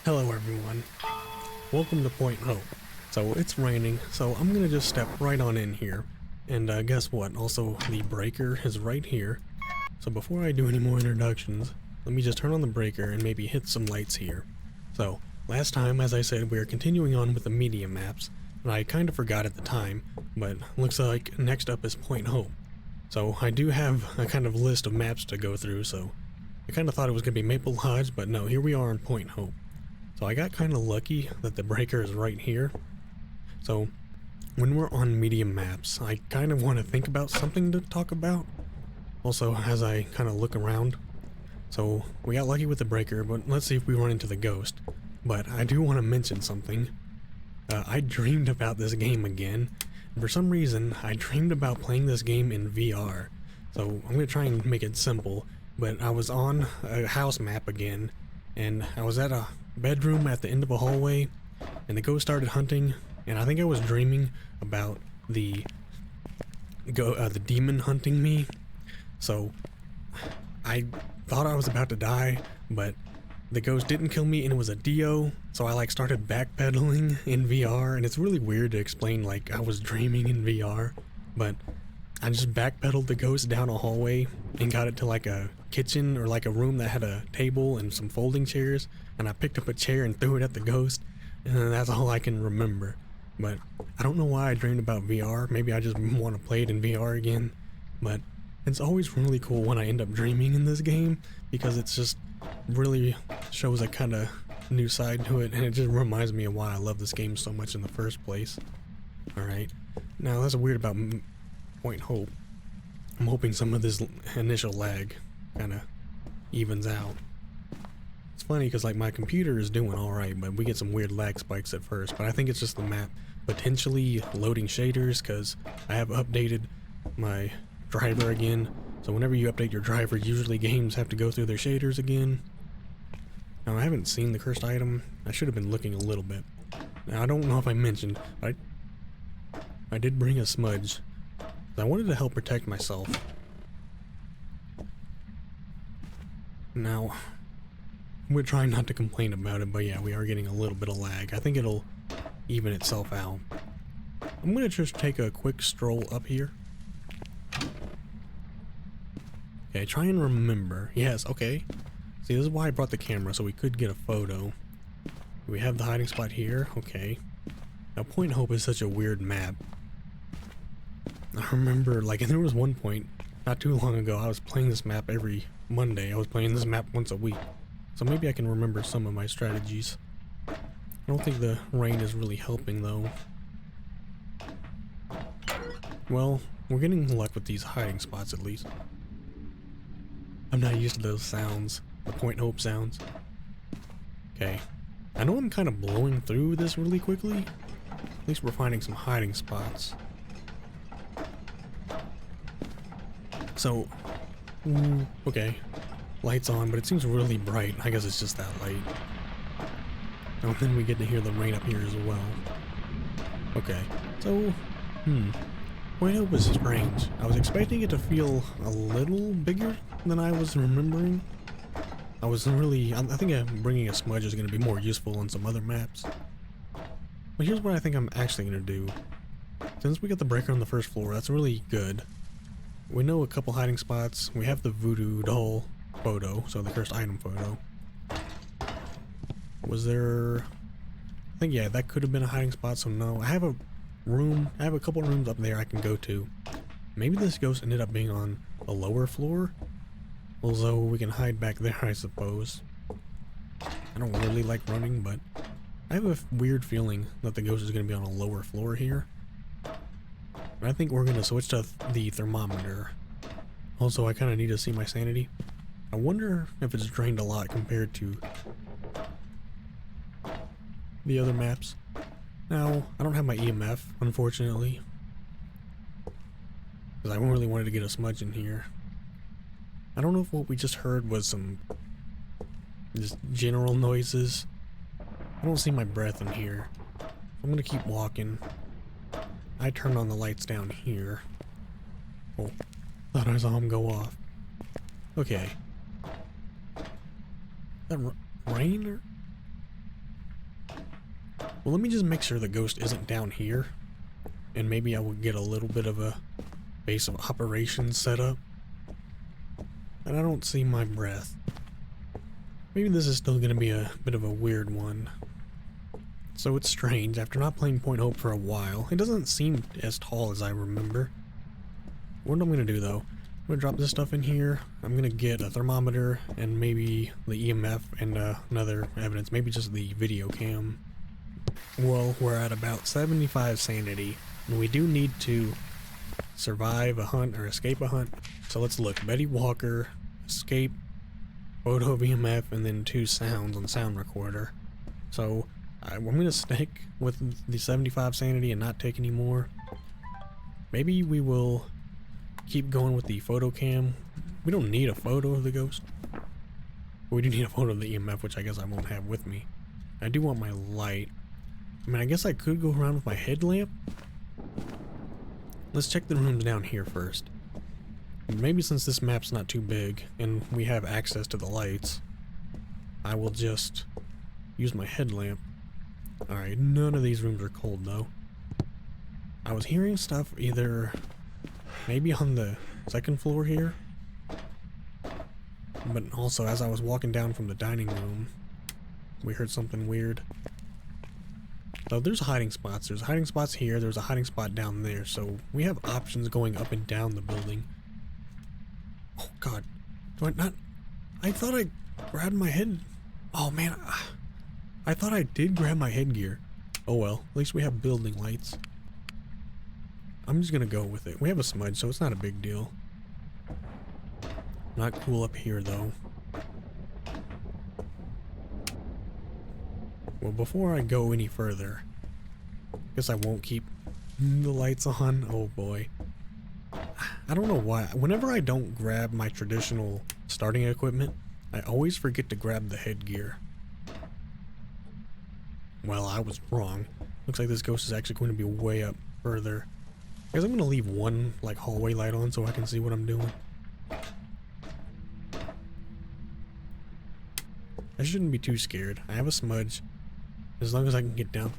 Hello everyone, welcome to Point Hope. So it's raining, so I'm gonna just step right on in here. And guess what, also the breaker is right here. So before I do any more introductions, let me just turn on the breaker and maybe hit some lights here. So, last time, as I said, we are continuing on with the media maps, and I kind of forgot at the time, but looks like next up is Point Hope. So I do have a kind of list of maps to go through, so I kind of thought it was going to be Maple Lodge, but no, here we are in Point Hope. So I got kind of lucky that the breaker is right here. So when we're on media maps, I kind of want to think about something to talk about. Also, as I kind of look around. So we got lucky with the breaker, but let's see if we run into the ghost. But I do want to mention something. I dreamed about this game again. And for some reason, I dreamed about playing this game in VR. So I'm going to try and make it simple. But I was on a house map again, and I was at a bedroom at the end of a hallway, and the ghost started hunting, and I think I was dreaming about the demon hunting me. So I thought I was about to die, but the ghost didn't kill me, and it was a Dio. So I started backpedaling in VR, and it's really weird to explain I was dreaming in VR, but I just backpedaled the ghost down a hallway and got it to a kitchen or a room that had a table and some folding chairs, and I picked up a chair and threw it at the ghost, and that's all I can remember. But I don't know why I dreamed about VR. Maybe I just want to play it in VR again, but it's always really cool when I end up dreaming in this game, because it's just really shows a kind of new side to it, and it just reminds me of why I love this game so much in the first place. Alright, now that's weird about Point Hope. I'm hoping some of this initial lag kind of evens out. It's funny because my computer is doing alright, but we get some weird lag spikes at first, but I think it's just the map potentially loading shaders, because I have updated my driver again. So whenever you update your driver, usually games have to go through their shaders again. Now I haven't seen the cursed item. I should have been looking a little bit. Now I don't know if I mentioned, but I did bring a smudge. I wanted to help protect myself. Now, we're trying not to complain about it, but yeah, we are getting a little bit of lag. I think it'll even itself out. I'm gonna just take a quick stroll up here. Okay, try and remember. Yes, okay. See, this is why I brought the camera, so we could get a photo. We have the hiding spot here. Okay. Now, Point Hope is such a weird map. I remember, and there was one point, not too long ago, I was playing this map every Monday. I was playing this map once a week. So maybe I can remember some of my strategies. I don't think the rain is really helping, though. Well, we're getting luck with these hiding spots, at least. I'm not used to those sounds, the Point Hope sounds. Okay. I know I'm kind of blowing through this really quickly. At least we're finding some hiding spots. So, okay, lights on, but it seems really bright. I guess it's just that light. And then we get to hear the rain up here as well. Okay, so, Point Hope was strange. I was expecting it to feel a little bigger than I was remembering. I think bringing a smudge is going to be more useful on some other maps. But here's what I think I'm actually going to do. Since we got the breaker on the first floor, that's really good. We know a couple hiding spots. We have the voodoo doll photo, so the cursed item photo. Was there... I think, yeah, that could have been a hiding spot, so no. I have a couple rooms up there I can go to. Maybe this ghost ended up being on a lower floor? Although we can hide back there, I suppose. I don't really like running, but I have a weird feeling that the ghost is going to be on a lower floor here. I think we're going to switch to the thermometer. Also, I kind of need to see my sanity. I wonder if it's drained a lot compared to the other maps. Now, I don't have my EMF, unfortunately, because I really wanted to get a smudge in here. I don't know if what we just heard was some just general noises. I don't see my breath in here. I'm going to keep walking. I turned on the lights down here. Oh, thought I saw them go off. Okay. That rain or... Well, let me just make sure the ghost isn't down here. And maybe I will get a little bit of a base of operations set up. And I don't see my breath. Maybe this is still going to be a bit of a weird one. So it's strange, after not playing Point Hope for a while, it doesn't seem as tall as I remember. What I'm going to do though, I'm going to drop this stuff in here, I'm going to get a thermometer and maybe the EMF and another evidence, maybe just the video cam. Well, we're at about 75 sanity, and we do need to survive a hunt or escape a hunt. So let's look, Betty Walker, escape, photo of EMF, and then 2 sounds on sound recorder. So I'm going to stick with the 75 sanity and not take any more. Maybe we will keep going with the photo cam. We don't need a photo of the ghost. But we do need a photo of the EMF, which I guess I won't have with me. I do want my light. I mean, I guess I could go around with my headlamp. Let's check the rooms down here first. Maybe since this map's not too big and we have access to the lights, I will just use my headlamp. Alright, none of these rooms are cold though. I was hearing stuff either maybe on the 2nd floor here, but also as I was walking down from the dining room, we heard something weird. So there's hiding spots. There's hiding spots here. There's a hiding spot down there. So we have options going up and down the building. Oh god. Do I not? I thought I grabbed my head. Oh man. I thought I did grab my headgear. Oh well. At least we have building lights. I'm just gonna go with it. We have a smudge, so it's not a big deal. Not cool up here though. Well, before I go any further, guess I won't keep the lights on. Oh boy. I don't know why. Whenever I don't grab my traditional starting equipment, I always forget to grab the headgear. Well, I was wrong. Looks like this ghost is actually going to be way up further. I guess I'm going to leave one like hallway light on so I can see what I'm doing. I shouldn't be too scared. I have a smudge. As long as I can get down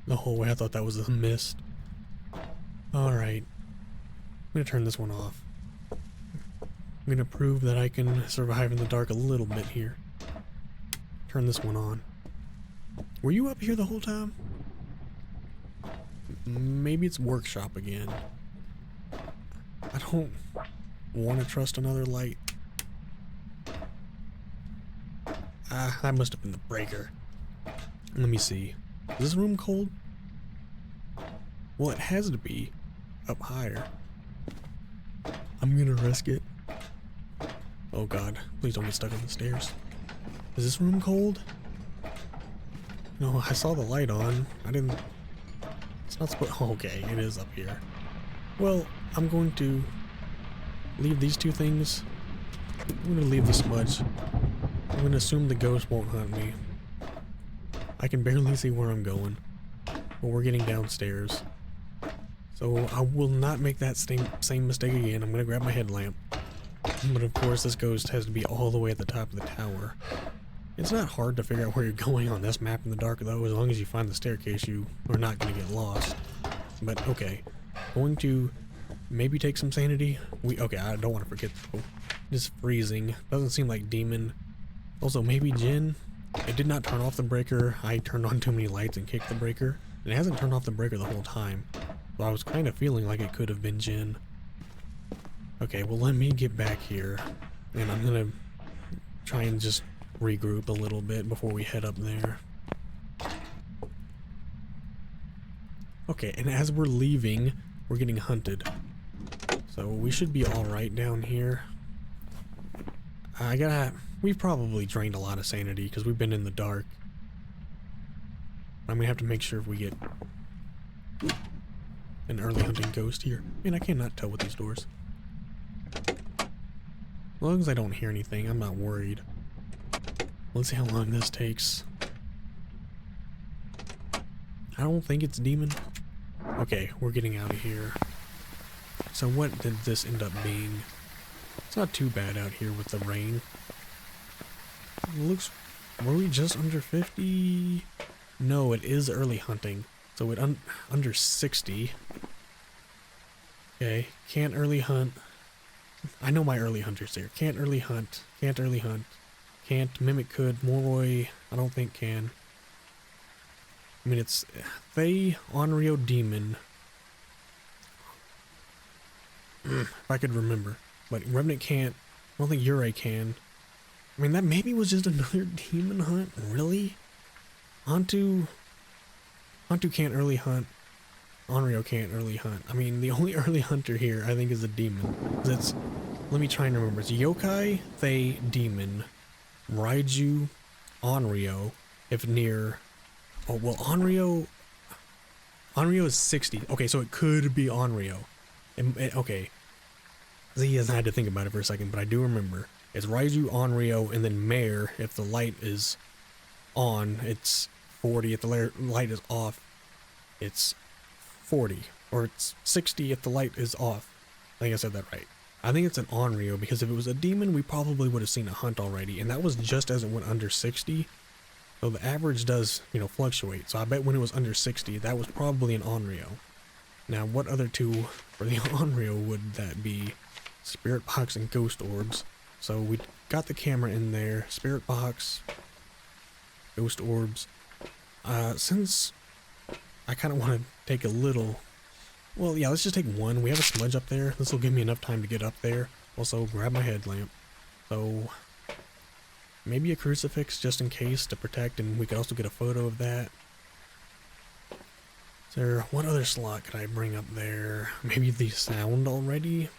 the hallway. I thought that was a mist. Alright. I'm going to turn this one off. I'm going to prove that I can survive in the dark a little bit here. Turn this one on. Were you up here the whole time? Maybe it's workshop again. I don't want to trust another light. Ah, that must have been the breaker. Let me see. Is this room cold? Well, it has to be up higher. I'm gonna risk it. Oh god, please don't get stuck on the stairs. Is this room cold? No, I saw the light on. I didn't... It's not supposed... Oh, okay, it is up here. Well, I'm going to leave these 2 things. I'm gonna leave the smudge. I'm gonna assume the ghost won't hunt me. I can barely see where I'm going, but we're getting downstairs. So I will not make that same mistake again. I'm gonna grab my headlamp. But of course this ghost has to be all the way at the top of the tower. It's not hard to figure out where you're going on this map in the dark though. As long as you find the staircase, you are not gonna get lost. But okay, going to maybe take some sanity. Okay, I don't want to forget though. Just freezing. Doesn't seem like demon. Also, maybe Jinn. It did not turn off the breaker. I turned on too many lights and kicked the breaker. And it hasn't turned off the breaker the whole time. So I was kind of feeling like it could have been Jinn. Okay, well let me get back here. And I'm gonna try and just regroup a little bit before we head up there. Okay, and as we're leaving, we're getting hunted. So we should be alright down here. We've probably drained a lot of sanity because we've been in the dark. I'm gonna have to make sure if we get an early hunting ghost here. Man, I cannot tell with these doors. As long as I don't hear anything, I'm not worried. Let's see how long this takes. I don't think it's demon. Okay, we're getting out of here. So what did this end up being? It's not too bad out here with the rain. It looks... Were we just under 50? No, it is early hunting. So it under 60. Okay, can't early hunt. I know my early hunters here. Can't early hunt. Can't early hunt. Can't mimic could. Moroi, I don't think can. I mean, it's Thay, Onryo, Demon. If I could remember. But Revenant can't. I don't think Ure can. I mean, that maybe was just another demon hunt. Really? Hantu can't early hunt. Onryo can't early hunt. I mean, the only early hunter here, I think, is a demon. It's, let me try and remember. It's Yokai, Thay, Demon, Raiju, Onryo, if near. Oh, well, Onryo is 60. Okay, so it could be Onryo. Okay. See, I had to think about it for a second, but I do remember. It's Raiju, Onryo, and then Mare. If the light is on, it's 40. If the light is off, it's 40. Or it's 60 if the light is off. I think I said that right. I think it's an Onryo, because if it was a demon, we probably would have seen a hunt already, and that was just as it went under 60. So the average does, fluctuate. So I bet when it was under 60, that was probably an Onryo. Now, what other two for the Onryo would that be? Spirit Box and Ghost Orbs. So we got the camera in there. Spirit Box, Ghost Orbs. Since I kind of want to take a little... Well, yeah, let's just take one. We have a smudge up there. This will give me enough time to get up there. Also, grab my headlamp. So... maybe a crucifix just in case to protect, and we could also get a photo of that. Is there, what other slot could I bring up there? Maybe the sound already?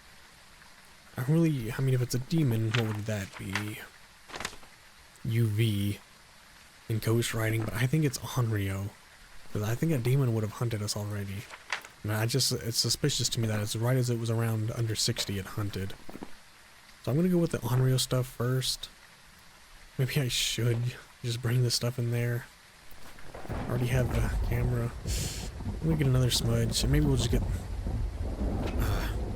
I mean, if it's a demon, what would that be? UV and ghost riding, but I think it's Onryo. Because I think a demon would have hunted us already. And it's suspicious to me that it's right as it was around under 60 it hunted. So I'm gonna go with the Onryo stuff first. Maybe I should just bring this stuff in there. I already have the camera. Let me get another smudge. Maybe we'll just get...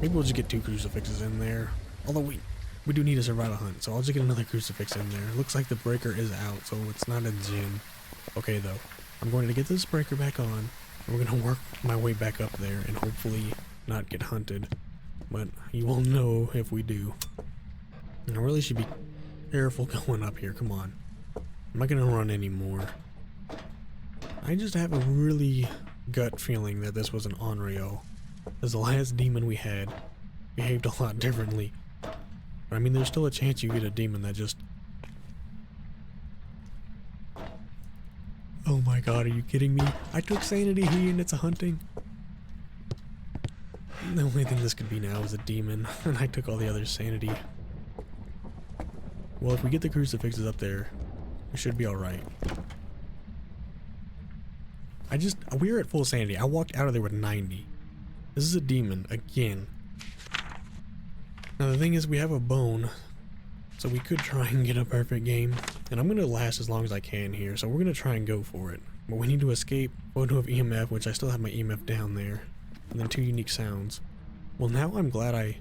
maybe we'll just get 2 crucifixes in there. Although we do need a survival hunt, so I'll just get another crucifix in there. Looks like the breaker is out, so it's not a gym. Okay, though. I'm going to get this breaker back on. And we're going to work my way back up there and hopefully not get hunted. But you will know if we do. And I really should be careful going up here. Come on. I'm not going to run anymore. I just have a really gut feeling that this was an Onryo. Because the last demon we had behaved a lot differently. But I mean, there's still a chance you get a demon that just... Oh my god, are you kidding me? I took Sanity and it's a hunting. The only thing this could be now is a demon, and I took all the other Sanity. Well, if we get the crucifixes up there, we should be alright. We're at full Sanity. I walked out of there with 90. This is a demon, again. Now the thing is, we have a bone, so we could try and get a perfect game. And I'm going to last as long as I can here, so we're going to try and go for it. But we need to escape, photo of EMF, which I still have my EMF down there, and then 2 unique sounds. Well, now I'm glad I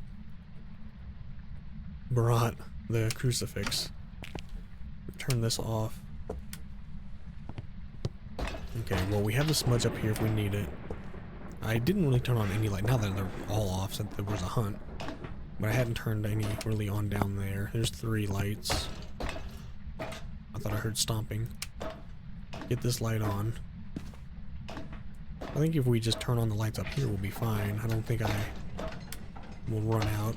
brought the crucifix. Turn this off. Okay, well, we have the smudge up here if we need it. I didn't really turn on any light, now that they're all off since there was a hunt. But I hadn't turned any really on down there. There's 3 lights. I thought I heard stomping. Get this light on. I think if we just turn on the lights up here, we'll be fine. I don't think I will run out.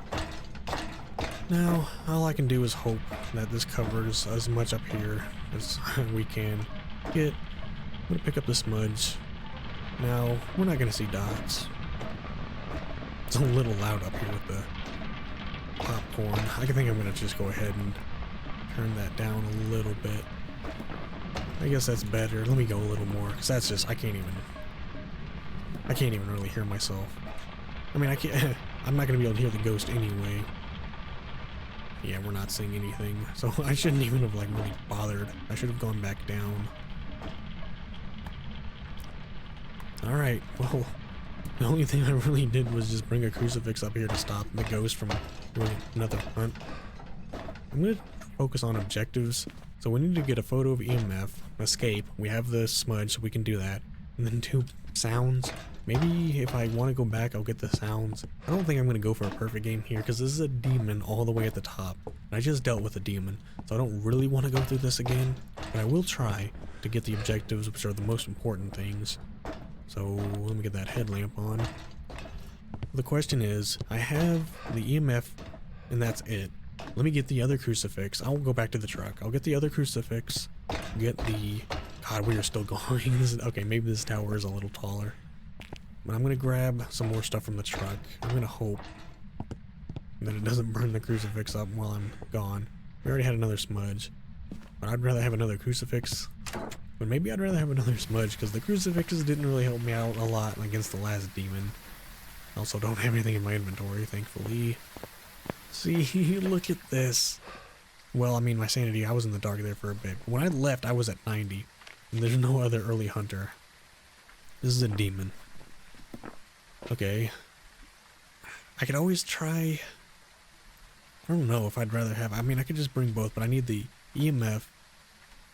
Now, all I can do is hope that this covers as much up here as we can get. I'm gonna pick up the smudge. Now, we're not gonna see dots. It's a little loud up here with the popcorn. I think I'm gonna just go ahead and turn that down a little bit. I guess that's better. Let me go a little more, because that's just, I can't even really hear myself. I mean, I'm not gonna be able to hear the ghost anyway. Yeah, we're not seeing anything, so I shouldn't even have really bothered. I should have gone back down. Alright, well, the only thing I really did was just bring a crucifix up here to stop the ghost from doing another hunt. I'm gonna focus on objectives. So we need to get a photo of EMF, escape. We have the smudge, so we can do that. And then 2 sounds. Maybe if I want to go back, I'll get the sounds. I don't think I'm going to go for a perfect game here, because this is a demon all the way at the top. And I just dealt with a demon, so I don't really want to go through this again. But I will try to get the objectives, which are the most important things. So let me get that headlamp on. The question is, I have the EMF, and that's it. Let me get the other crucifix. I'll go back to the truck. I'll get the other crucifix. Get the... God, we are still going. Okay, maybe this tower is a little taller. But I'm going to grab some more stuff from the truck. I'm going to hope that it doesn't burn the crucifix up while I'm gone. We already had another smudge. But I'd rather have another crucifix. But maybe I'd rather have another smudge, because the crucifixes didn't really help me out a lot against the last demon. I also don't have anything in my inventory, thankfully. See, look at this. Well, I mean, my sanity, I was in the dark there for a bit. When I left, I was at 90. And there's no other early hunter. This is a demon. Okay. I could always try... I don't know if I'd rather have... I mean, I could just bring both, but I need the EMF.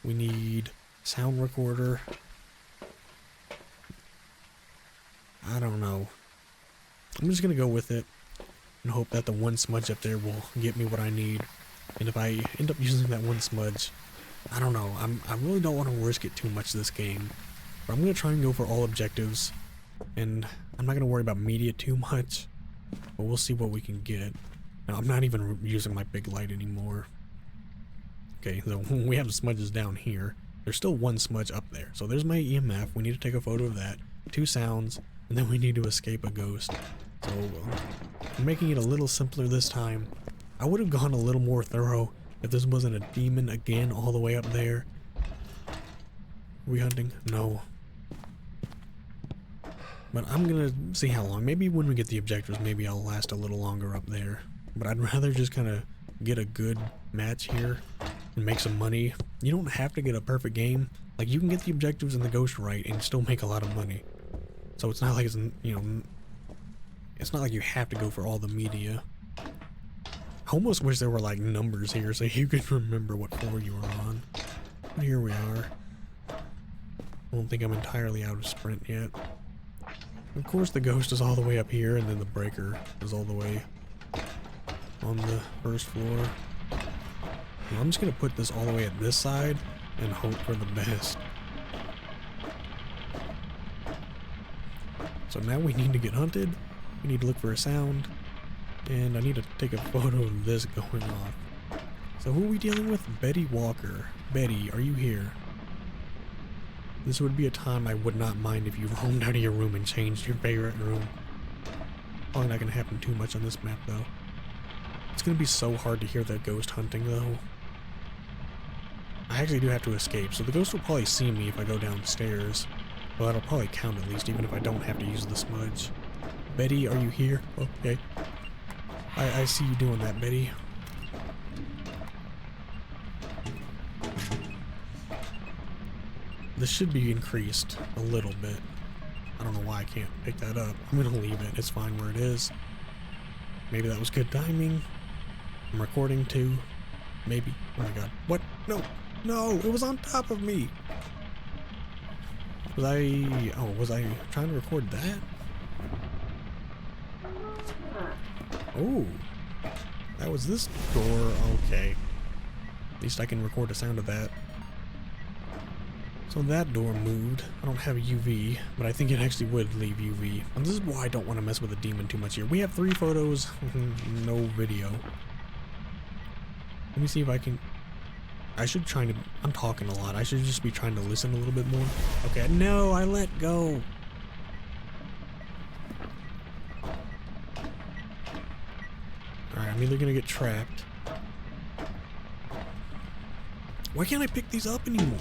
We need sound recorder. I don't know. I'm just gonna go with it and hope that the one smudge up there will get me what I need. And if I end up using that one smudge, I don't know. I really don't want to risk it too much this game. But I'm gonna try and go for all objectives. And I'm not gonna worry about media too much. But we'll see what we can get. Now, I'm not even using my big light anymore. Okay, so we have the smudges down here. There's still one smudge up there. So there's my EMF. We need to take a photo of that. 2 sounds. And then we need to escape a ghost. So I'm making it a little simpler this time. I would have gone a little more thorough if this wasn't a demon again all the way up there. Are we hunting? No. But I'm gonna see how long. Maybe when we get the objectives, maybe I'll last a little longer up there. But I'd rather just kind of get a good match here and make some money. You don't have to get a perfect game. Like, you can get the objectives and the ghost right and still make a lot of money. So it's not like it's, you know, it's not like you have to go for all the media. I almost wish there were like numbers here so you could remember what floor you were on. But here we are. I don't think I'm entirely out of sprint yet. Of course the ghost is all the way up here, and then the breaker is all the way on the first floor. Well, I'm just gonna put this all the way at this side and hope for the best. So now we need to get hunted, we need to look for a sound, and I need to take a photo of this going off. So who are we dealing with? Betty Walker. Betty, are you here? This would be a time I would not mind if you roamed out of your room and changed your favorite room. Probably not going to happen too much on this map though. It's going to be so hard to hear that ghost hunting though. I actually do have to escape, so the ghost will probably see me if I go downstairs. Well, that'll probably count at least, even if I don't have to use the smudge. Betty, are you here? Okay. I see you doing that, Betty. This should be increased a little bit. I don't know why I can't pick that up. I'm gonna leave it. It's fine where it is. Maybe that was good timing. I'm recording too. Maybe. Oh my god. What? No! No! It was on top of me! Was I trying to record that? Oh, that was this door. Okay. At least I can record the sound of that. So that door moved. I don't have UV, but I think it actually would leave UV. And this is why I don't want to mess with the demon too much here. We have 3 photos, no video. Let me see if I can... I should try to... I'm talking a lot. I should just be trying to listen a little bit more. Okay, no, I let go. Alright, I'm either gonna get trapped. Why can't I pick these up anymore?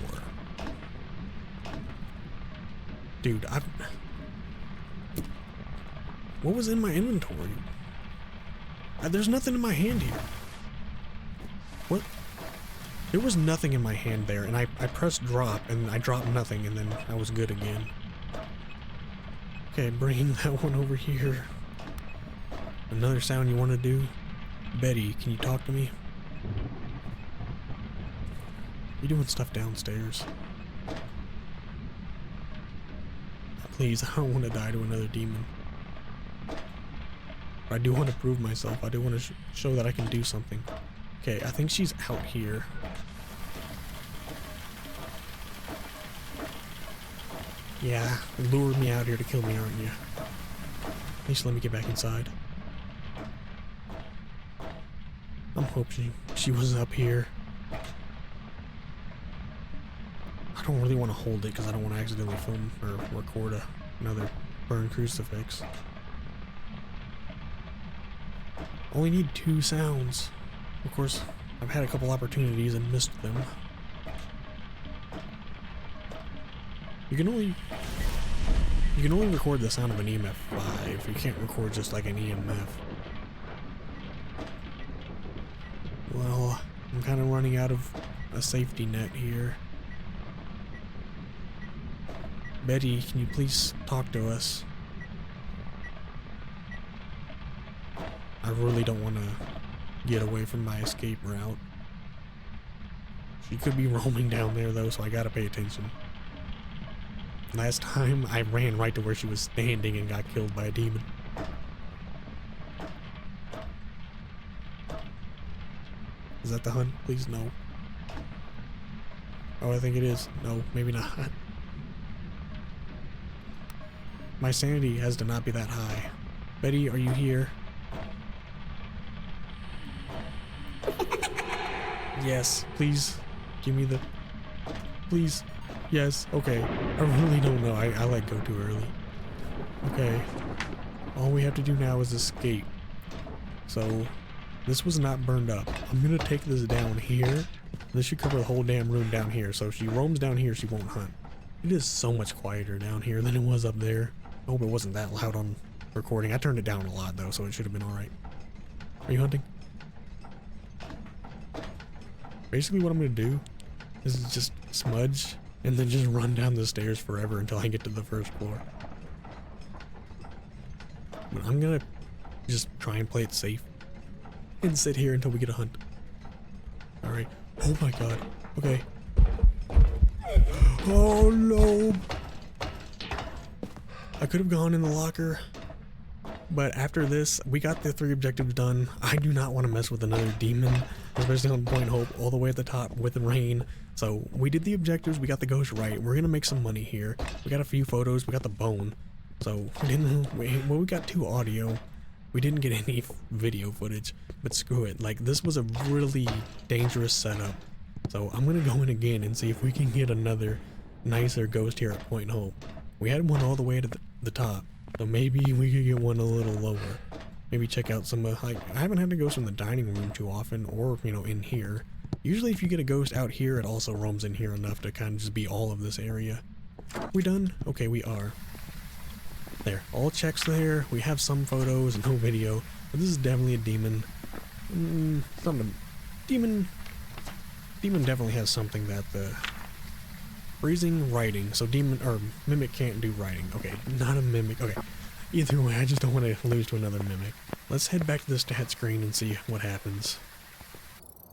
Dude, what was in my inventory? There's nothing in my hand here. What? There was nothing in my hand there, and I pressed drop, and I dropped nothing, and then I was good again. Okay, bringing that one over here. Another sound you want to do? Betty, can you talk to me? You're doing stuff downstairs. Please, I don't want to die to another demon. But I do want to prove myself. I do want to show that I can do something. Okay, I think she's out here. Yeah, lured me out here to kill me, aren't you? At least let me get back inside. I'm hoping she was up here. I don't really want to hold it because I don't want to accidentally film or record another burn crucifix. Only need 2 sounds. Of course, I've had a couple opportunities and missed them. You can only record the sound of an EMF 5. You can't record just like an EMF. Well, I'm kind of running out of a safety net here. Betty, can you please talk to us? I really don't want to get away from my escape route. She could be roaming down there though, so I gotta pay attention. Last time, I ran right to where she was standing and got killed by a demon. Is that the hunt? Please, no. Oh, I think it is. No, maybe not. My sanity has to not be that high. Betty, are you here? Yes, please. Give me the... Please. Yes, okay. I really don't know. I let go too early. Okay. All we have to do now is escape. So, this was not burned up. I'm gonna take this down here. This should cover the whole damn room down here. So if she roams down here, she won't hunt. It is so much quieter down here than it was up there. I hope it wasn't that loud on recording. I turned it down a lot though, so it should have been alright. Are you hunting? Basically what I'm gonna do is just smudge and then just run down the stairs forever until I get to the first floor. But I'm gonna just try and play it safe and sit here until we get a hunt. Alright. Oh my god. Okay. Oh no! I could have gone in the locker, but after this, we got the 3 objectives done. I do not want to mess with another demon, especially on Point Hope, all the way at the top with the rain. So we did the objectives, we got the ghost right. We're gonna make some money here. We got a few photos, we got the bone. So we got 2 audio. We didn't get any video footage, but screw it. Like, this was a really dangerous setup. So I'm gonna go in again and see if we can get another nicer ghost here at Point Hope. We had one all the way to the top, so maybe we could get one a little lower. Maybe check out some, like, I haven't had a ghost in the dining room too often, or, you know, in here. Usually if you get a ghost out here, it also roams in here enough to kind of just be all of this area. We done? Okay, we are. There, all checks there. We have some photos and no video, but this is definitely a demon. Demon definitely has something that the freezing writing. So demon or mimic can't do writing. Okay, not a mimic. Okay, either way, I just don't want to lose to another mimic. Let's head back to the stat screen and see what happens.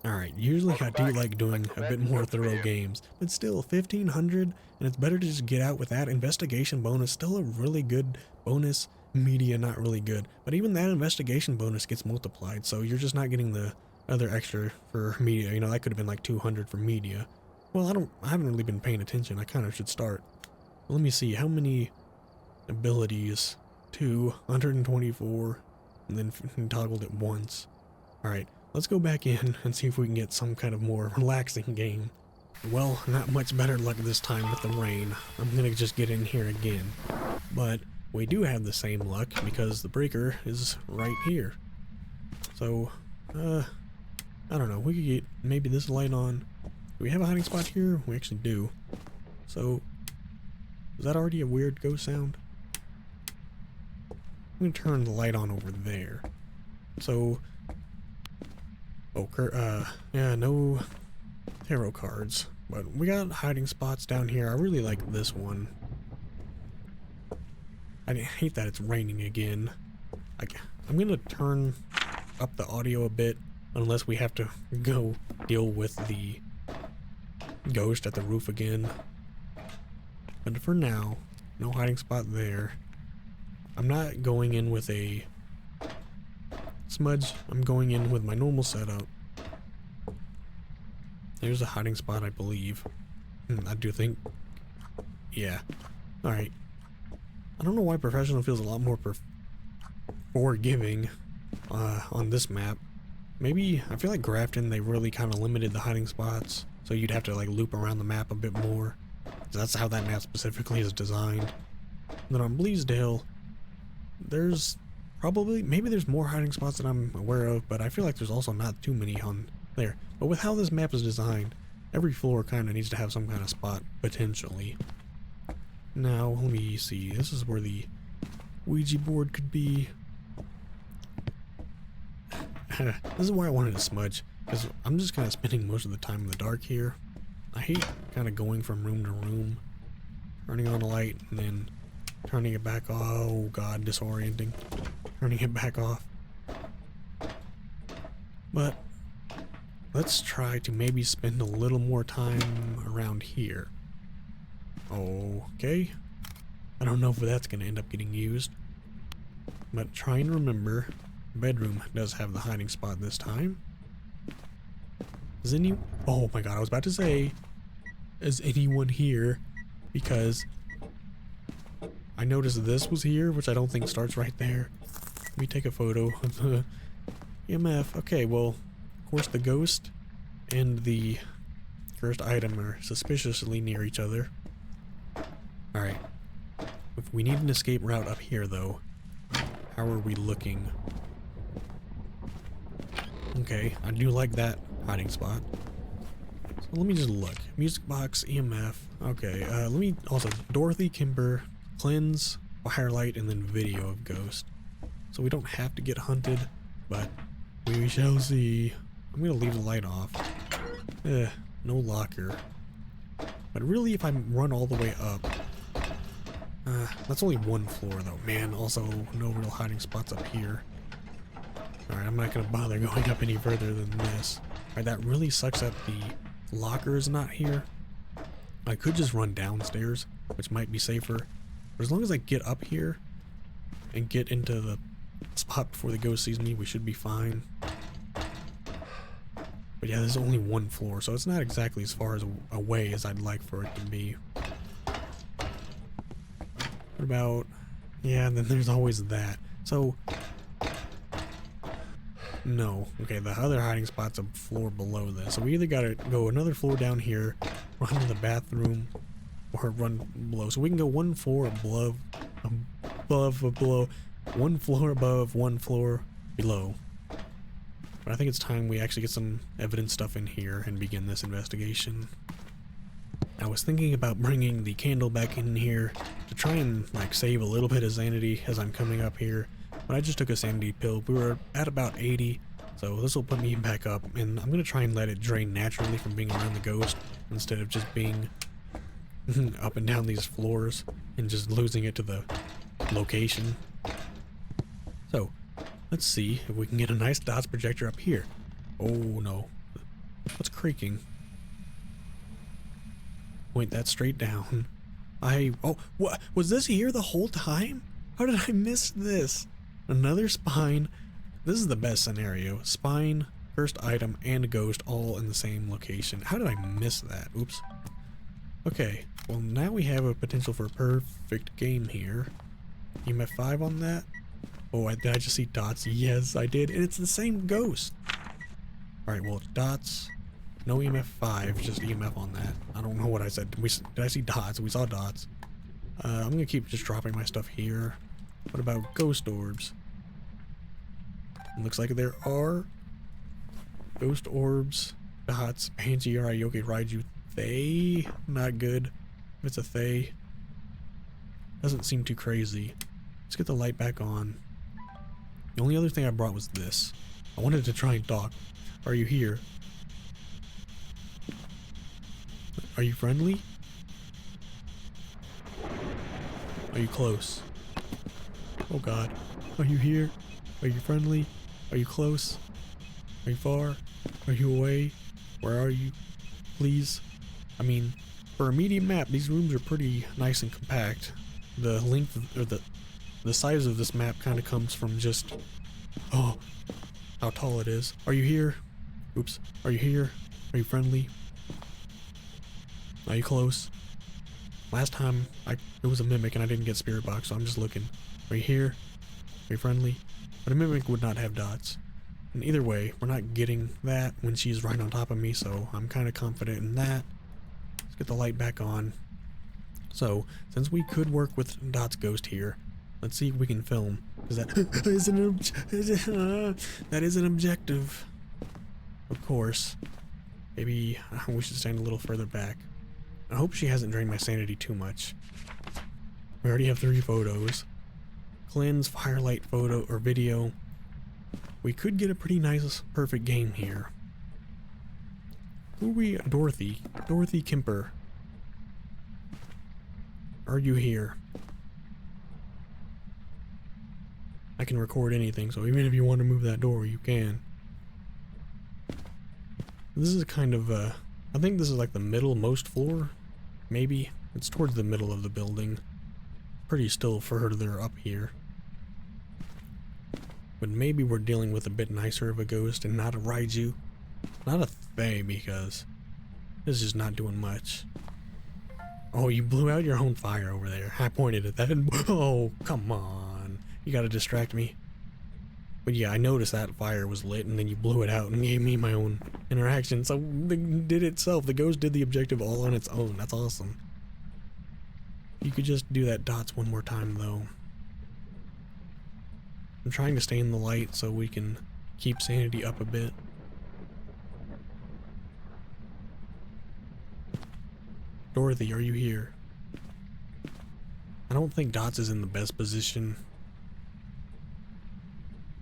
Alright, usually I do like doing a bit more thorough games, but still, 1500, and it's better to just get out with that. Investigation bonus, still a really good bonus. Media, not really good, but even that investigation bonus gets multiplied, so you're just not getting the other extra for media. You know, that could have been like 200 for media. Well, I haven't really been paying attention. I kind of should start. Well, let me see, how many abilities? 2, 124, and then toggled it once. Alright. Let's go back in and see if we can get some kind of more relaxing game. Well, not much better luck this time with the rain. I'm gonna just get in here again. But we do have the same luck because the breaker is right here. So, I don't know. We could get maybe this light on. Do we have a hiding spot here? We actually do. So, is that already a weird ghost sound? I'm gonna turn the light on over there. So, yeah, no tarot cards, but we got hiding spots down here. I really like this one. I hate that it's raining again. I'm gonna turn up the audio a bit, unless we have to go deal with the ghost at the roof again. But for now, no hiding spot there. I'm not going in with a smudge. I'm going in with my normal setup. There's a hiding spot, I believe. I do think. Yeah. Alright. I don't know why professional feels a lot more forgiving on this map. Maybe, I feel like Grafton, they really kind of limited the hiding spots, so you'd have to like loop around the map a bit more. That's how that map specifically is designed. And then on Bleasdale, there's probably, maybe there's more hiding spots that I'm aware of, but I feel like there's also not too many on there. But with how this map is designed, every floor kind of needs to have some kind of spot, potentially. Now, let me see, this is where the Ouija board could be. This is why I wanted to smudge, because I'm just kind of spending most of the time in the dark here. I hate kind of going from room to room, turning on a light, and then turning it back off. Oh god, disorienting. Turning it back off. But let's try to maybe spend a little more time around here. Okay. I don't know if that's going to end up getting used. But try and remember, bedroom does have the hiding spot this time. Is any... Oh my god, I was about to say, is anyone here? Because I noticed this was here, which I don't think starts right there. Let me take a photo of the EMF. Okay, well, of course the ghost and the cursed item are suspiciously near each other. Alright. If we need an escape route up here, though, how are we looking? Okay, I do like that hiding spot. So let me just look. Music box, EMF. Okay, let me also... Dorothy, Kimber, cleanse, firelight, and then video of ghost. So we don't have to get hunted, but we shall see. I'm gonna leave the light off. No locker. But really, if I run all the way up... that's only one floor though. Man, also no real hiding spots up here. Alright, I'm not gonna bother going up any further than this. Alright, that really sucks that the locker is not here. I could just run downstairs, which might be safer. But as long as I get up here and get into the spot before the ghost sees me, we should be fine. But yeah, there's only one floor, so it's not exactly as far as away as I'd like for it to be. What about... Yeah, and then there's always that. So... No. Okay, the other hiding spot's a floor below this. So we either gotta go another floor down here, run to the bathroom, or run below. So we can go one floor above, one floor above, one floor below. But I think it's time we actually get some evidence stuff in here and begin this investigation. I was thinking about bringing the candle back in here to try and like save a little bit of sanity as I'm coming up here. But I just took a sanity pill. We were at about 80, so this will put me back up, and I'm going to try and let it drain naturally from being around the ghost instead of just being up and down these floors and just losing it to the location. So, let's see if we can get a nice dots projector up here. Oh no. What's creaking? Point that straight down. Oh, what? Was this here the whole time? How did I miss this? Another spine. This is the best scenario. Spine, cursed item, and a ghost all in the same location. How did I miss that? Oops. Okay, well now we have a potential for a perfect game here. EMF 5 on that. Oh, did I just see dots? Yes, I did. And it's the same ghost. Alright, well, dots. No EMF 5, just EMF on that. I don't know what I said. Did I see dots? We saw dots. I'm gonna keep just dropping my stuff here. What about ghost orbs? Looks like there are ghost orbs, dots, Banshee, Yoke, Raiju, Thay. Not good. If it's a Thay. Doesn't seem too crazy. Let's get the light back on. The only other thing I brought was this. I wanted to try and talk. Are you here? Are you friendly? Are you close? Oh god. Are you here? Are you friendly? Are you close? Are you far? Are you away? Where are you? Please? I mean, for a medium map, these rooms are pretty nice and compact. The length, or the size of this map kind of comes from just, oh, how tall it is. Are you here? Oops. Are you here? Are you friendly? Are you close? Last time, it was a mimic and I didn't get spirit box, so I'm just looking. Are you here? Are you friendly? But a mimic would not have dots. And either way, we're not getting that when she's right on top of me, so I'm kind of confident in that. Let's get the light back on. So, since we could work with Dot's ghost here, let's see if we can film. Because that is an objective. Of course. Maybe we should stand a little further back. I hope she hasn't drained my sanity too much. We already have 3 photos. Cleanse, firelight photo, or video. We could get a pretty nice, perfect game here. Who are we? Dorothy. Dorothy Kemper. Are you here? I can record anything, so even if you want to move that door, you can. This is kind of, I think this is like the middle-most floor. Maybe. It's towards the middle of the building. Pretty still further up here. But maybe we're dealing with a bit nicer of a ghost and not a Raiju. Not a Fae, because this is not doing much. Oh, you blew out your own fire over there. I pointed at that and oh, come on. You gotta distract me. But yeah, I noticed that fire was lit and then you blew it out and gave me my own interaction. So it did itself. The ghost did the objective all on its own. That's awesome. You could just do that dots one more time though. I'm trying to stay in the light so we can keep sanity up a bit. Dorothy, are you here? I don't think Dots is in the best position.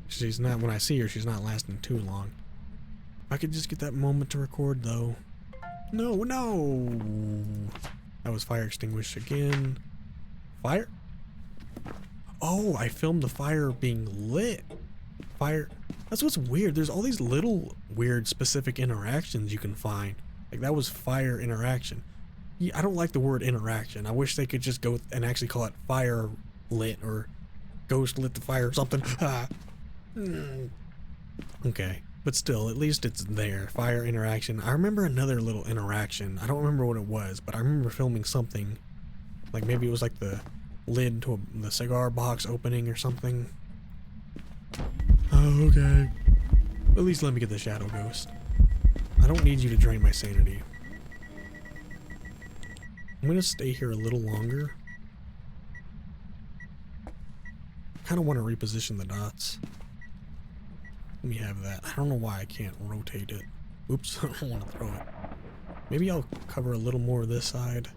She's not, when I see her, she's not lasting too long. I could just get that moment to record though. No, no! That was fire extinguished again. Fire? Oh, I filmed the fire being lit. Fire. That's what's weird. There's all these little weird specific interactions you can find. Like that was fire interaction. Yeah, I don't like the word interaction. I wish they could just go and actually call it fire lit or ghost lit the fire or something. Okay, but still, at least it's there. Fire interaction. I remember another little interaction. I don't remember what it was, but I remember filming something. Like maybe it was like the lid to the cigar box opening or something. Oh, okay. At least let me get the shadow ghost. I don't need you to drain my sanity. I'm gonna stay here a little longer. I kind of want to reposition the dots. Let me have that. I don't know why I can't rotate it. Oops, I don't want to throw it. Maybe I'll cover a little more of this side.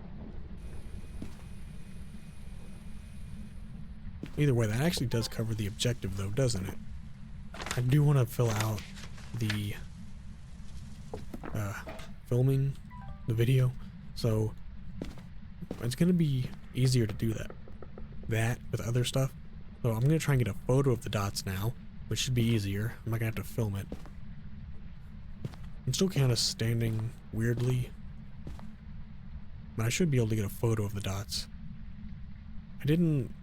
Either way, that actually does cover the objective though, doesn't it? I do want to fill out the filming the video, so it's going to be easier to do that with other stuff. So I'm going to try and get a photo of the dots now, which should be easier. I'm not going to have to film it. I'm still kind of standing weirdly, but I should be able to get a photo of the dots. I didn't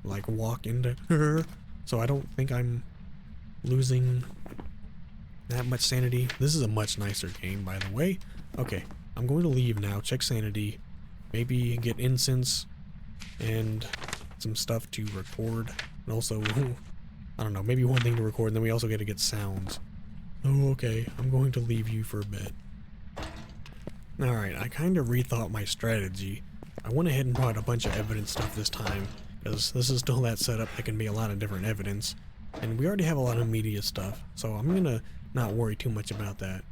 like walk into her, so I don't think I'm losing that much sanity. This is a much nicer game, by the way. Okay, I'm going to leave now, check sanity, maybe get incense and some stuff to record, and also I don't know, maybe one thing to record, and then we also get to get sounds. Oh, okay, I'm going to leave you for a bit. Alright, I kind of rethought my strategy. I went ahead and brought a bunch of evidence stuff this time, because this is still that setup that can be a lot of different evidence. And we already have a lot of media stuff, so I'm gonna not worry too much about that.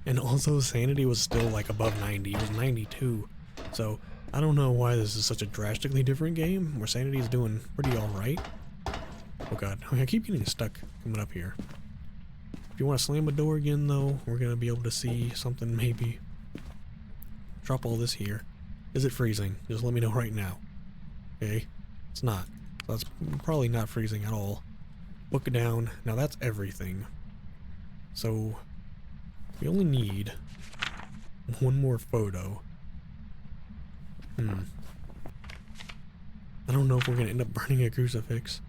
And also, sanity was still like above 90, it was 92. So, I don't know why this is such a drastically different game, where sanity is doing pretty alright. Oh god, I keep getting stuck coming up here. If you want to slam a door again though, we're gonna be able to see something maybe. Drop all this here. Is it freezing? Just let me know right now. Okay, it's not. So that's probably not freezing at all. Book it down. Now that's everything. So we only need one more photo. Hmm. I don't know if we're gonna end up burning a crucifix.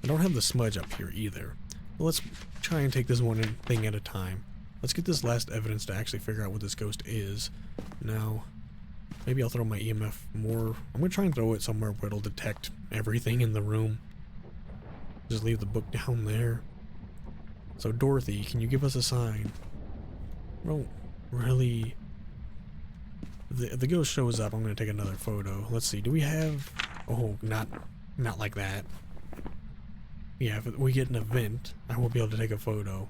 I don't have the smudge up here either. But let's try and take this one thing at a time. Let's get this last evidence to actually figure out what this ghost is. Now, maybe I'll throw my EMF more. I'm gonna try and throw it somewhere where it'll detect everything in the room. Just leave the book down there. So Dorothy, can you give us a sign? I don't really... The ghost shows up. I'm gonna take another photo. Let's see, do we have... Oh, not like that. Yeah, if we get an event, I will be able to take a photo.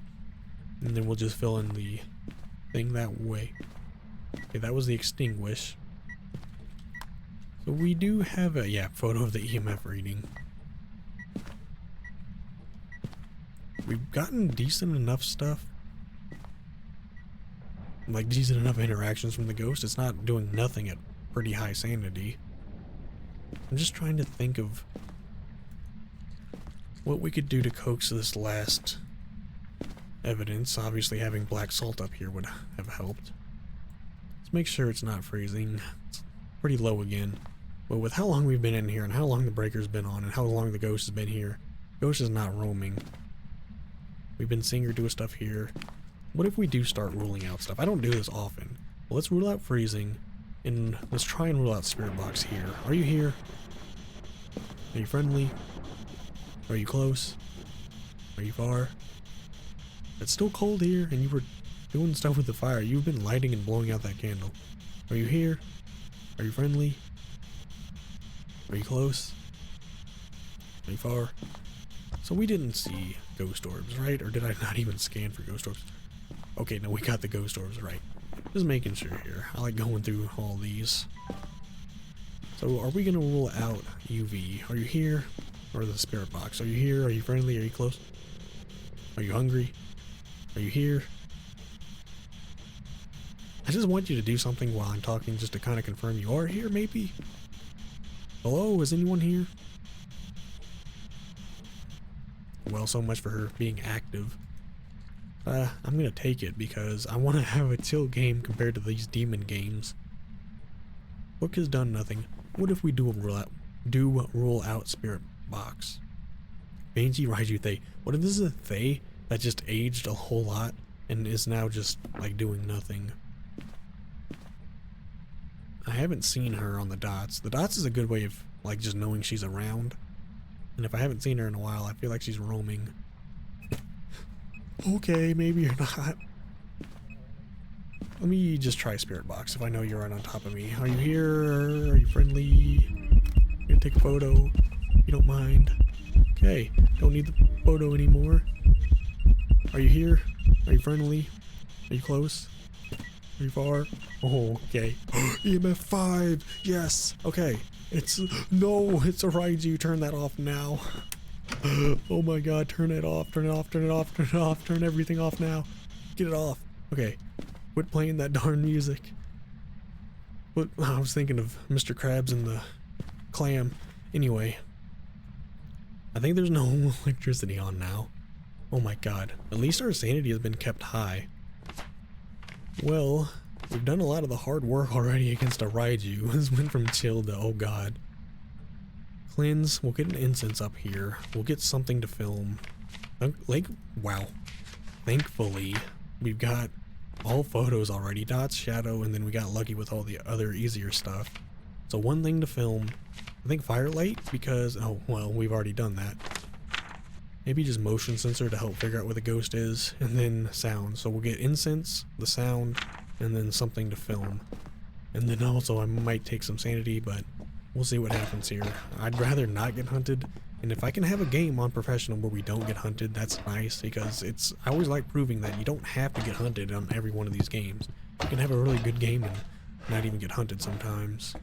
And then we'll just fill in the thing that way. Okay, that was the extinguish. So we do have a, yeah, photo of the EMF reading. We've gotten decent enough stuff. Like, decent enough interactions from the ghost. It's not doing nothing at pretty high sanity. I'm just trying to think of what we could do to coax this last evidence. Obviously having black salt up here would have helped. Let's make sure it's not freezing. It's pretty low again. But with how long we've been in here and how long the breaker's been on and how long the ghost has been here, ghost is not roaming. We've been seeing her do stuff here. What if we do start ruling out stuff? I don't do this often. Well, let's rule out freezing, and let's try and rule out spirit box here. Are you here? Are you friendly? Are you close? Are you far? It's still cold here, and you were doing stuff with the fire. You've been lighting and blowing out that candle. Are you here? Are you friendly? Are you close? Are you far? So we didn't see ghost orbs, right? Or did I not even scan for ghost orbs? Okay, no, we got the ghost orbs right. Just making sure here. I like going through all these. So are we going to rule out UV? Are you here? Or the spirit box? Are you here? Are you friendly? Are you close? Are you hungry? Are you here? I just want you to do something while I'm talking just to kind of confirm you are here, maybe? Hello? Is anyone here? Well, so much for her being active. I'm gonna take it because I want to have a chill game compared to these demon games. Book has done nothing. What if we do rule out spirit box? Banshee Raiju Thay. What if this is a Thay that just aged a whole lot and is now just like doing nothing? I haven't seen her on the dots. The dots is a good way of like just knowing she's around. And if I haven't seen her in a while, I feel like she's roaming. Okay, maybe you're not. Let me just try spirit box if I know you're right on top of me. Are you here? Are you friendly? You gonna take a photo? You don't mind? Okay, don't need the photo anymore. Are you here? Are you friendly? Are you close? Are you far? Oh, okay. EMF 5! Yes! Okay. No, it's a Raiju. Turn that off now. Oh my god, turn it off, turn it off, turn it off, turn it off, turn everything off now. Get it off. Okay. Quit playing that darn music. What, I was thinking of Mr. Krabs and the clam. Anyway. I think there's no electricity on now. Oh my god. At least our sanity has been kept high. Well, we've done a lot of the hard work already against a Raiju. This went from chill to oh god. Cleanse. We'll get an incense up here. We'll get something to film. Like, wow. Thankfully, we've got all photos already. Dots, shadow, and then we got lucky with all the other easier stuff. So one thing to film. I think firelight because, oh, well, we've already done that. Maybe just motion sensor to help figure out where the ghost is, and then sound. So we'll get incense, the sound, and then something to film. And then also I might take some sanity, but we'll see what happens here. I'd rather not get hunted, and if I can have a game on professional where we don't get hunted, that's nice, because I always like proving that you don't have to get hunted on every one of these games. You can have a really good game and not even get hunted sometimes.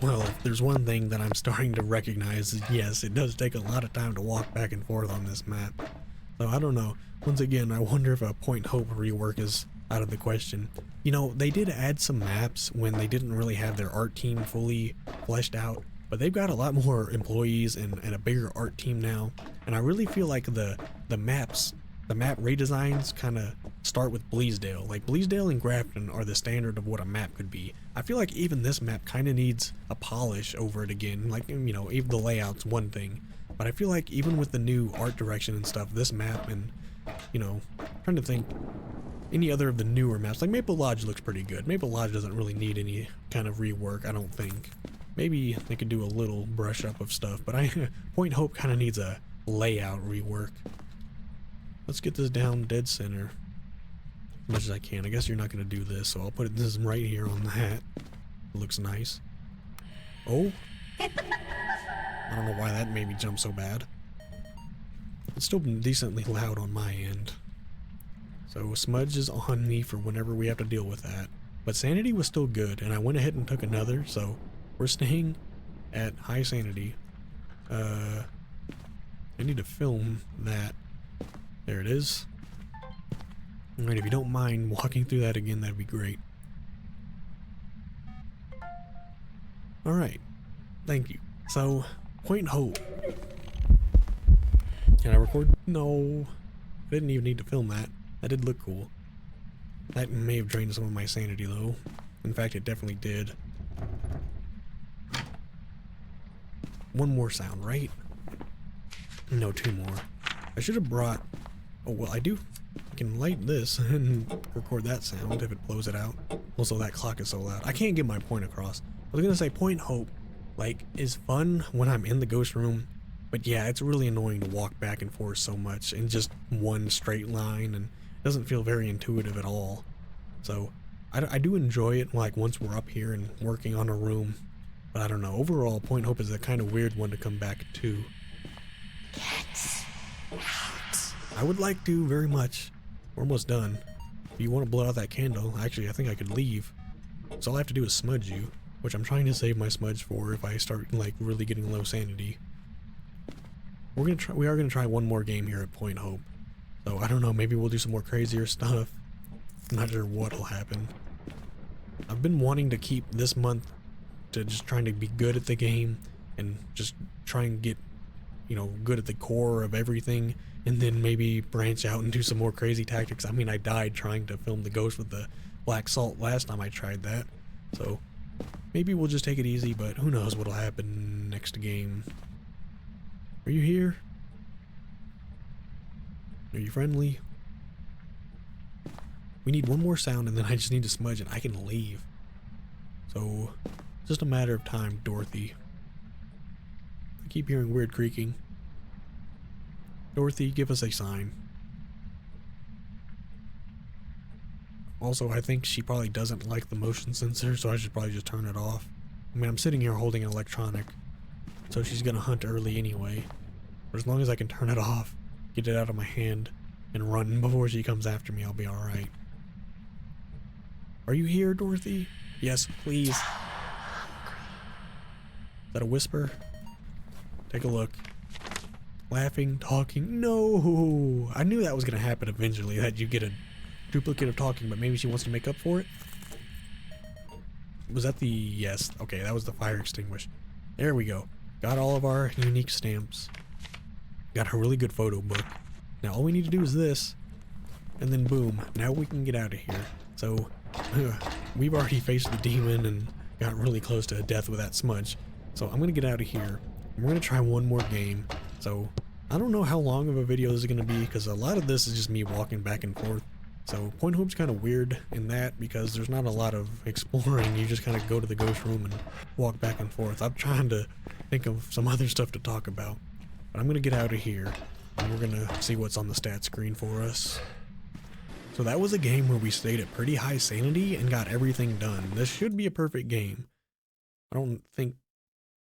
Well, if there's one thing that I'm starting to recognize is yes, it does take a lot of time to walk back and forth on this map. So I don't know. Once again, I wonder if a Point Hope rework is out of the question. You know, they did add some maps when they didn't really have their art team fully fleshed out, but they've got a lot more employees and a bigger art team now, and I really feel like the maps the map redesigns kind of start with Bleasdale. Like, Bleasdale and Grafton are the standard of what a map could be. I feel like even this map kind of needs a polish over it again. Like, you know, even the layout's one thing. But I feel like even with the new art direction and stuff, this map and, you know, I'm trying to think any other of the newer maps. Like, Maple Lodge looks pretty good. Maple Lodge doesn't really need any kind of rework, I don't think. Maybe they could do a little brush up of stuff, but Point Hope kind of needs a layout rework. Let's get this down dead center as much as I can. I guess you're not going to do this, so I'll put this right here on the hat. It looks nice. Oh. I don't know why that made me jump so bad. It's still decently loud on my end. So Smudge is on me for whenever we have to deal with that. But Sanity was still good, and I went ahead and took another, so we're staying at high Sanity. I need to film that. There it is. Alright, if you don't mind walking through that again, that'd be great. Alright, thank you. So, Point Hope. Can I record? No. I didn't even need to film that. That did look cool. That may have drained some of my sanity though. In fact, it definitely did. One more sound, right? No, two more. I should have brought... Oh, well, I do. I can light this and record that sound if it blows it out. Also, that clock is so loud. I can't get my point across. I was gonna say Point Hope, like, is fun when I'm in the ghost room. But yeah, it's really annoying to walk back and forth so much in just one straight line, and it doesn't feel very intuitive at all. So, I do enjoy it, like, once we're up here and working on a room. But I don't know, overall, Point Hope is a kind of weird one to come back to. I would like to very much. We're almost done. If you want to blow out that candle, actually, I think I could leave. So all I have to do is smudge you, which I'm trying to save my smudge for if I start, like, really getting low sanity. We are gonna try one more game here at Point Hope. So I don't know, maybe we'll do some more crazier stuff. I'm not sure what'll happen. I've been wanting to keep this month to just trying to be good at the game and just try and get, you know, good at the core of everything, and then maybe branch out and do some more crazy tactics. I mean, I died trying to film the ghost with the black salt last time I tried that, so maybe we'll just take it easy, but who knows what'll happen next game. Are you here? Are you friendly? We need one more sound and then I just need to smudge and I can leave. So, just a matter of time, Dorothy. I keep hearing weird creaking. Dorothy, give us a sign. Also, I think she probably doesn't like the motion sensor, so I should probably just turn it off. I mean, I'm sitting here holding an electronic, so she's gonna hunt early anyway. But as long as I can turn it off, get it out of my hand, and run before she comes after me, I'll be alright. Are you here, Dorothy? Yes, please. Is that a whisper? Take a look. Laughing, talking. No! I knew that was gonna happen eventually, that you get a duplicate of talking, but maybe she wants to make up for it? Was that the... Yes. Okay, that was the fire extinguisher. There we go. Got all of our unique stamps. Got a really good photo book. Now all we need to do is this, and then boom, now we can get out of here. So, we've already faced the demon and got really close to death with that smudge. So I'm gonna get out of here. We're gonna try one more game. So, I don't know how long of a video this is gonna be, because a lot of this is just me walking back and forth. So, Point Hope's kind of weird in that, because there's not a lot of exploring. You just kind of go to the ghost room and walk back and forth. I'm trying to think of some other stuff to talk about. But I'm gonna get out of here, and we're gonna see what's on the stat screen for us. So that was a game where we stayed at pretty high sanity and got everything done. This should be a perfect game. I don't think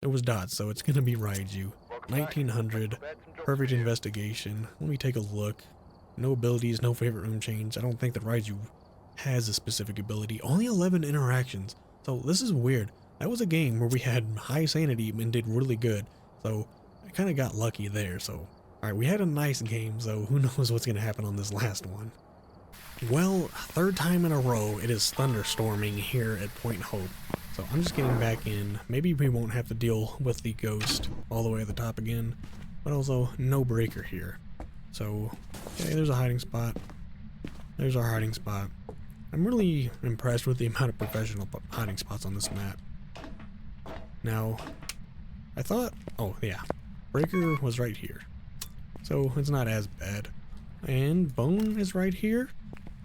it was dots, so it's gonna be Raiju. 1900, perfect investigation. Let me take a look. No abilities, no favorite room change. I don't think that Raiju has a specific ability. Only 11 interactions. So this is weird. That was a game where we had high sanity and did really good. So I kind of got lucky there. So, alright, we had a nice game, so who knows what's going to happen on this last one. Well, third time in a row, it is thunderstorming here at Point Hope. So I'm just getting back in. Maybe we won't have to deal with the ghost all the way at the top again, but also no breaker here. So, okay, there's a hiding spot. There's our hiding spot. I'm really impressed with the amount of professional hiding spots on this map. Now, I thought, oh yeah, breaker was right here. So it's not as bad. And bone is right here.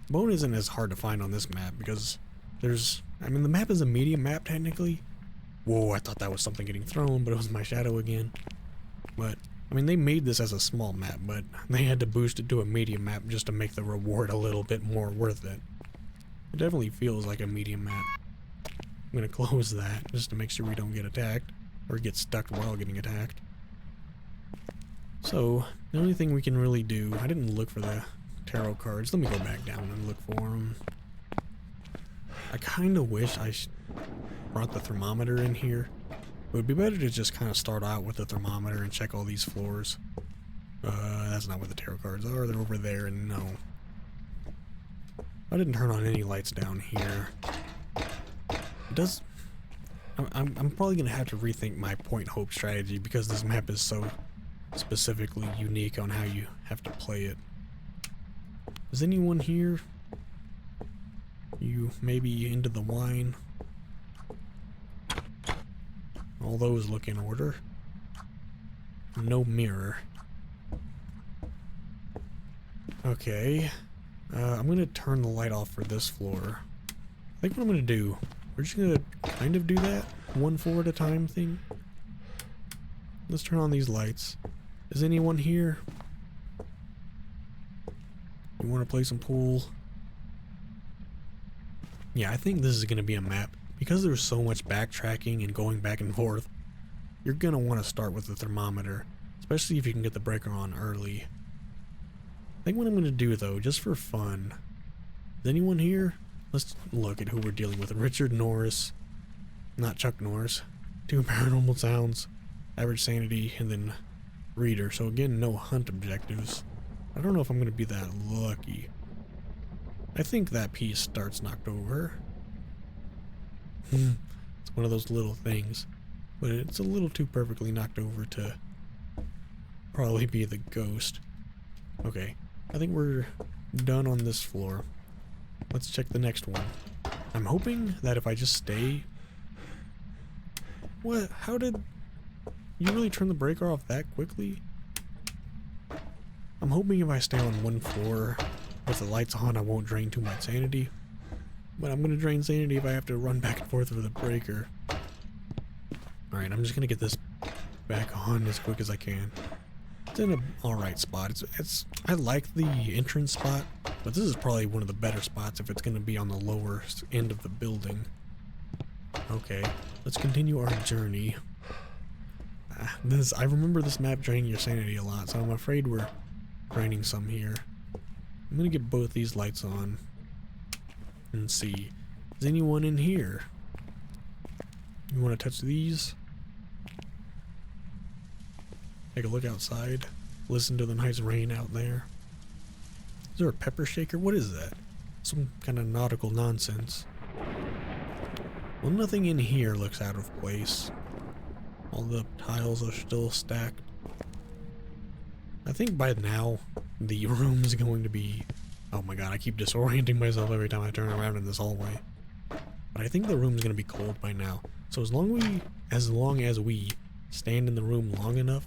Bone isn't as hard to find on this map because there's, I mean, the map is a medium map technically. Whoa, I thought that was something getting thrown, but it was my shadow again. But, I mean, they made this as a small map, but they had to boost it to a medium map just to make the reward a little bit more worth it. It definitely feels like a medium map. I'm gonna close that just to make sure we don't get attacked or get stuck while getting attacked. So, the only thing we can really do, I didn't look for the tarot cards. Let me go back down and look for them. I kind of wish I brought the thermometer in here. It would be better to just kind of start out with the thermometer and check all these floors. That's not where the tarot cards are. They're over there, and no. I didn't turn on any lights down here. It does... I'm probably going to have to rethink my point hope strategy because this map is so specifically unique on how you have to play it. Is anyone here? You maybe into the wine? All those look in order. No mirror. Okay. I'm gonna turn the light off for this floor. I think what I'm gonna do, we're just gonna kind of do that one floor at a time thing. Let's turn on these lights. Is anyone here? You wanna play some pool? Yeah, I think this is gonna be a map. Because there's so much backtracking and going back and forth, you're gonna want to start with the thermometer, especially if you can get the breaker on early. I think what I'm gonna do though, just for fun, is anyone here? Let's look at who we're dealing with. Richard Norris, not Chuck Norris. 2 paranormal sounds, average sanity, and then reader. So again, no hunt objectives. I don't know if I'm gonna be that lucky. I think that piece starts knocked over. It's one of those little things, but it's a little too perfectly knocked over to probably be the ghost. Okay, I think we're done on this floor. Let's check the next one. I'm hoping that if I just stay... What? How did you really turn the breaker off that quickly? I'm hoping if I stay on one floor with the lights on, I won't drain too much sanity. But I'm gonna drain sanity if I have to run back and forth for the breaker. Alright, I'm just gonna get this back on as quick as I can. It's in an alright spot. It's I like the entrance spot, but this is probably one of the better spots if it's gonna be on the lower end of the building. Okay, let's continue our journey. I remember this map draining your sanity a lot, so I'm afraid we're draining some here. I'm gonna get both these lights on. And see, is anyone in here? You want to touch these? Take a look outside. Listen to the nice rain out there. Is there a pepper shaker? What is that? Some kind of nautical nonsense. Well, nothing in here looks out of place. All the tiles are still stacked. I think by now the room's going to be... Oh my god, I keep disorienting myself every time I turn around in this hallway. But I think the room's gonna be cold by now. So as long as we stand in the room long enough,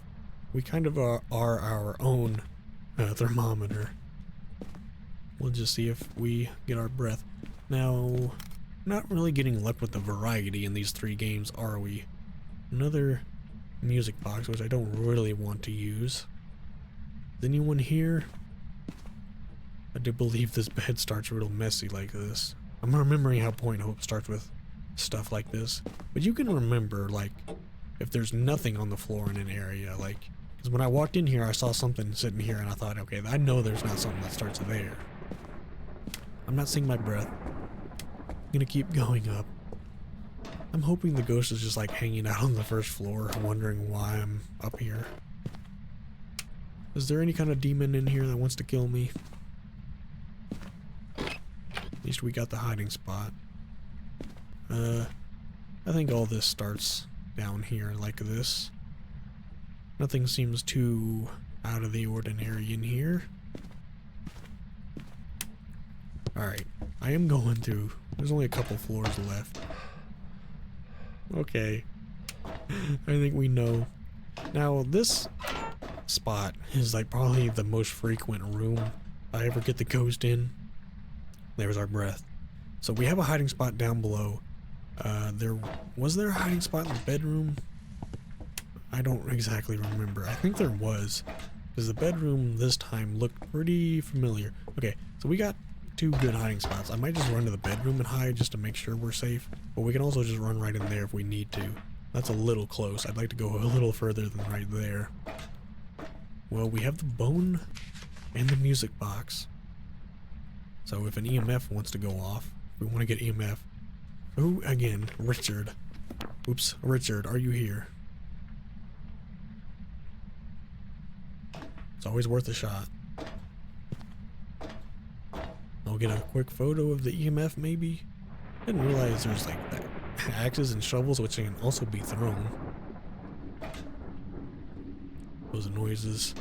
we kind of are our own thermometer. We'll just see if we get our breath. Now, not really getting luck with the variety in these 3 games, are we? Another music box, which I don't really want to use. Is anyone here? I do believe this bed starts real messy like this. I'm remembering how Point Hope starts with stuff like this. But you can remember, like, if there's nothing on the floor in an area, like, because when I walked in here, I saw something sitting here, and I thought, okay, I know there's not something that starts there. I'm not seeing my breath. I'm gonna keep going up. I'm hoping the ghost is just, like, hanging out on the first floor, wondering why I'm up here. Is there any kind of demon in here that wants to kill me? At least we got the hiding spot. I think all this starts down here like this. Nothing seems too out of the ordinary in here. Alright, I am going through. There's only a couple floors left. Okay. I think we know. Now, this spot is like probably the most frequent room I ever get the ghost in. There's our breath. So we have a hiding spot down below. Was there a hiding spot in the bedroom? I don't exactly remember. I think there was, because the bedroom this time looked pretty familiar. Okay, so we got 2 good hiding spots. I might just run to the bedroom and hide just to make sure we're safe, but we can also just run right in there if we need to. That's a little close. I'd like to go a little further than right there. Well, we have the bone and the music box. So if an EMF wants to go off, we want to get EMF. Oh, again, Richard. Oops, Richard, are you here? It's always worth a shot. I'll get a quick photo of the EMF maybe. Didn't realize there's like axes and shovels which can also be thrown. Those noises.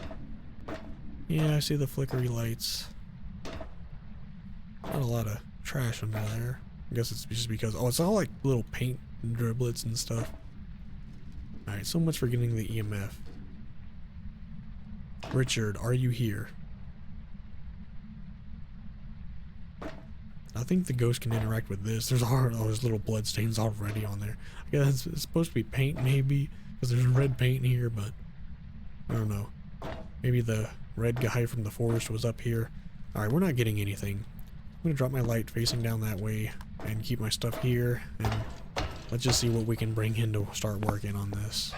Yeah, I see the flickery lights. Not a lot of trash under there. I guess it's just because, oh, it's all like little paint driblets and stuff. Alright, so much for getting the EMF. Richard, are you here? I think the ghost can interact with this. There's all those little blood stains already on there. I guess it's supposed to be paint maybe, because there's red paint here, but I don't know. Maybe the red guy from the forest was up here. Alright, we're not getting anything. I'm gonna drop my light facing down that way and keep my stuff here, and let's just see what we can bring in to start working on this.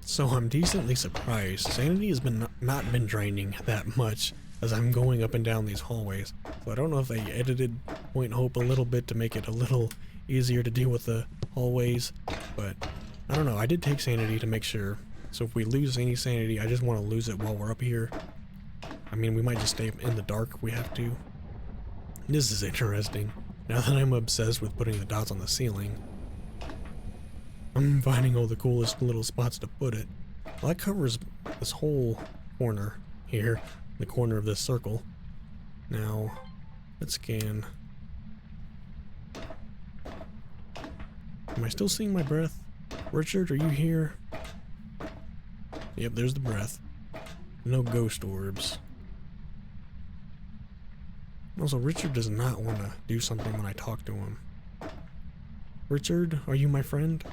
So I'm decently surprised. Sanity has not been draining that much as I'm going up and down these hallways. So I don't know if they edited Point Hope a little bit to make it a little easier to deal with the hallways, but I don't know. I did take sanity to make sure. So if we lose any sanity, I just want to lose it while we're up here. I mean, we might just stay in the dark if we have to. This is interesting. Now that I'm obsessed with putting the dots on the ceiling, I'm finding all the coolest little spots to put it. Well, that covers this whole corner here, the corner of this circle. Now, let's scan. Am I still seeing my breath? Richard, are you here? Yep, there's the breath. No ghost orbs. Also, Richard does not want to do something when I talk to him. Richard, are you my friend?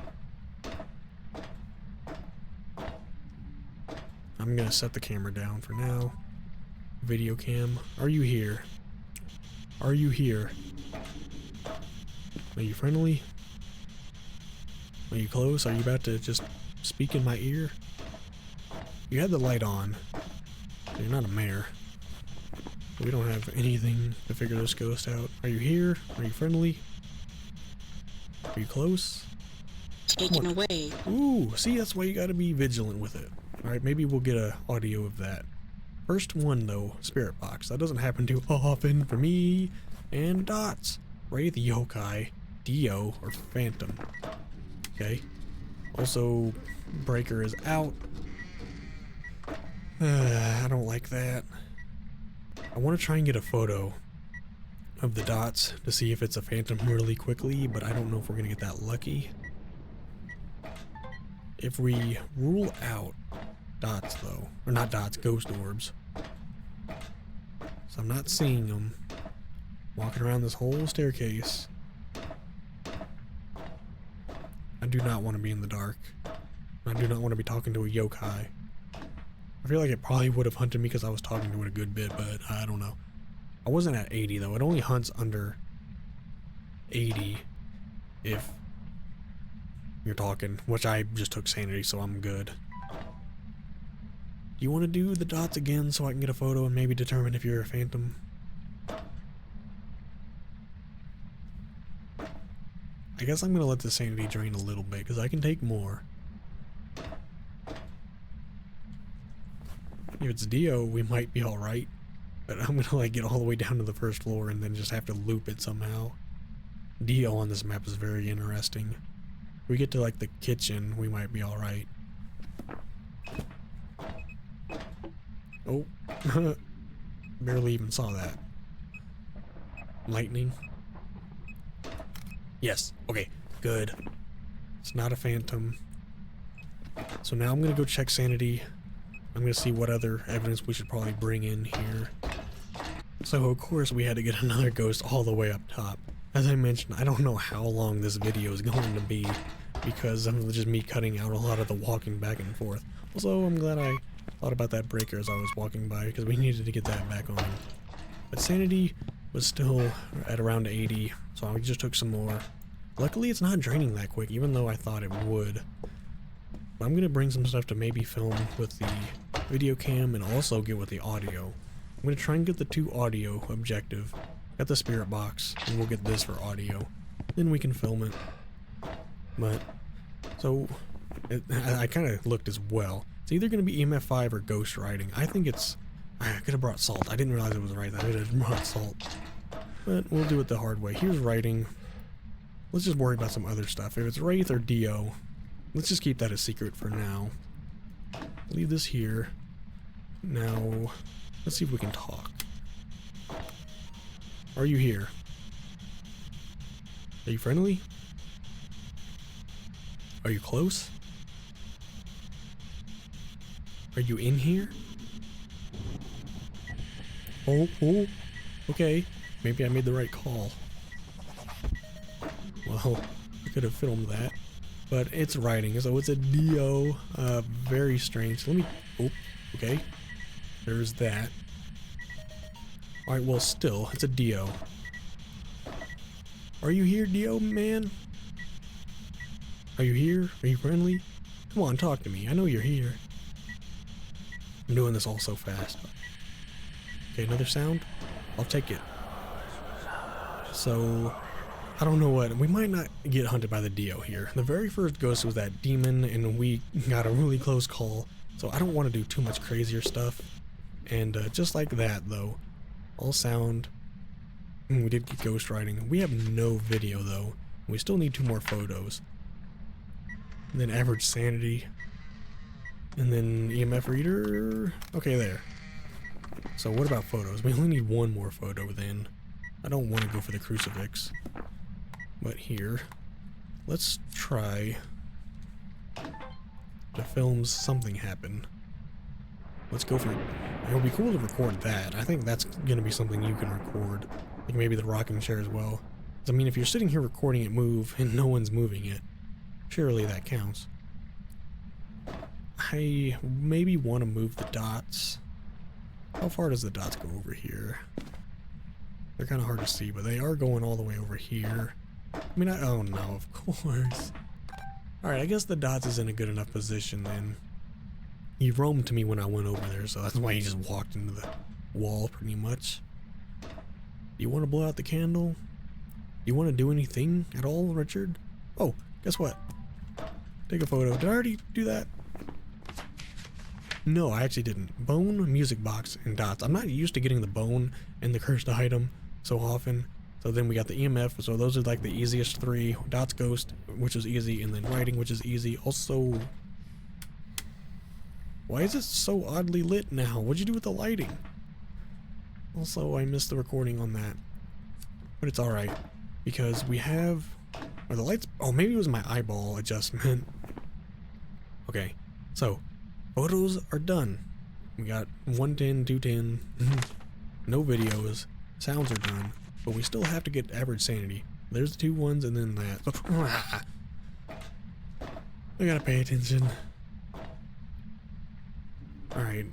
I'm gonna set the camera down for now. Video cam, are you here? Are you here? Are you friendly? Are you close? Are you about to just speak in my ear? You had the light on. You're not a mayor. We don't have anything to figure this ghost out. Are you here? Are you friendly? Are you close? Taken away. Ooh, see, that's why you gotta be vigilant with it. Alright, maybe we'll get a audio of that. First one, though, spirit box. That doesn't happen too often for me. And dots. Wraith, yokai, Dio, or phantom. Okay. Also, breaker is out. I don't like that. I want to try and get a photo of the dots to see if it's a phantom really quickly, but I don't know if we're going to get that lucky. If we rule out dots, though, or not dots, ghost orbs. So I'm not seeing them. Walking around this whole staircase. I do not want to be in the dark. I do not want to be talking to a yokai. I feel like it probably would have hunted me because I was talking to it a good bit, but I don't know. I wasn't at 80 though. It only hunts under 80 if you're talking, which I just took sanity, so I'm good. Do you want to do the dots again so I can get a photo and maybe determine if you're a phantom? I guess I'm going to let the sanity drain a little bit because I can take more. If it's Dio, we might be alright. But I'm gonna like get all the way down to the first floor and then just have to loop it somehow. Dio on this map is very interesting. If we get to like the kitchen, we might be alright. Oh, barely even saw that. Lightning. Yes, okay, good. It's not a phantom. So now I'm gonna go check sanity. I'm gonna see what other evidence we should probably bring in here. So of course we had to get another ghost all the way up top. As I mentioned, I don't know how long this video is going to be because of just me cutting out a lot of the walking back and forth. Also, I'm glad I thought about that breaker as I was walking by because we needed to get that back on. But sanity was still at around 80, so I just took some more. Luckily it's not draining that quick, even though I thought it would. But I'm gonna bring some stuff to maybe film with the video cam and also get with the audio. I'm gonna try and get the 2 audio objective, got the spirit box, and we'll get this for audio. Then we can film it. But, so, I kind of looked as well. It's either gonna be EMF 5 or ghost writing. I think it's, I could have brought salt. I didn't realize it was right. I could have brought salt. But we'll do it the hard way. Here's writing. Let's just worry about some other stuff. If it's Wraith or Dio, let's just keep that a secret for now. Leave this here. Now, let's see if we can talk. Are you here? Are you friendly? Are you close? Are you in here? Oh, okay. Maybe I made the right call. Well, I could have filmed that. But it's writing, so it's a Dio. Very strange. Let me... Oh, okay. There's that. Alright, well, still, it's a Dio. Are you here, Dio, man? Are you here? Are you friendly? Come on, talk to me. I know you're here. I'm doing this all so fast. Okay, another sound? I'll take it. So... I don't know what, we might not get hunted by the Dio here. The very first ghost was that demon and we got a really close call, so I don't want to do too much crazier stuff. And just like that though, all sound, we did get ghost writing. We have no video though, we still need 2 more photos. And then average sanity, and then EMF reader, okay there. So what about photos? We only need 1 more photo then. I don't want to go for the crucifix. But here, let's try to film something happen. Let's go for it. It would be cool to record that. I think that's going to be something you can record. Like maybe the rocking chair as well. 'Cause, I mean, if you're sitting here recording it move and no one's moving it, surely that counts. I maybe want to move the dots. How far does the dots go over here? They're kind of hard to see, but they are going all the way over here. I mean, oh no, of course. Alright, I guess the dots is in a good enough position then. He roamed to me when I went over there, so that's why he just walked into the wall pretty much. Do you want to blow out the candle? Do you want to do anything at all, Richard? Oh, guess what? Take a photo. Did I already do that? No, I actually didn't. Bone, music box, and dots. I'm not used to getting the bone and the cursed item so often. So then we got the EMF, so those are like the easiest 3. Dots, ghost, which is easy, and then writing, which is easy. Also, why is it so oddly lit now? What'd you do with the lighting? Also, I missed the recording on that. But it's alright, because we have... Are the lights... Oh, maybe it was my eyeball adjustment. Okay, so, photos are done. We got 110, 210, no videos, sounds are done. But we still have to get average sanity. There's the 2 ones and then that. I gotta pay attention. Alright,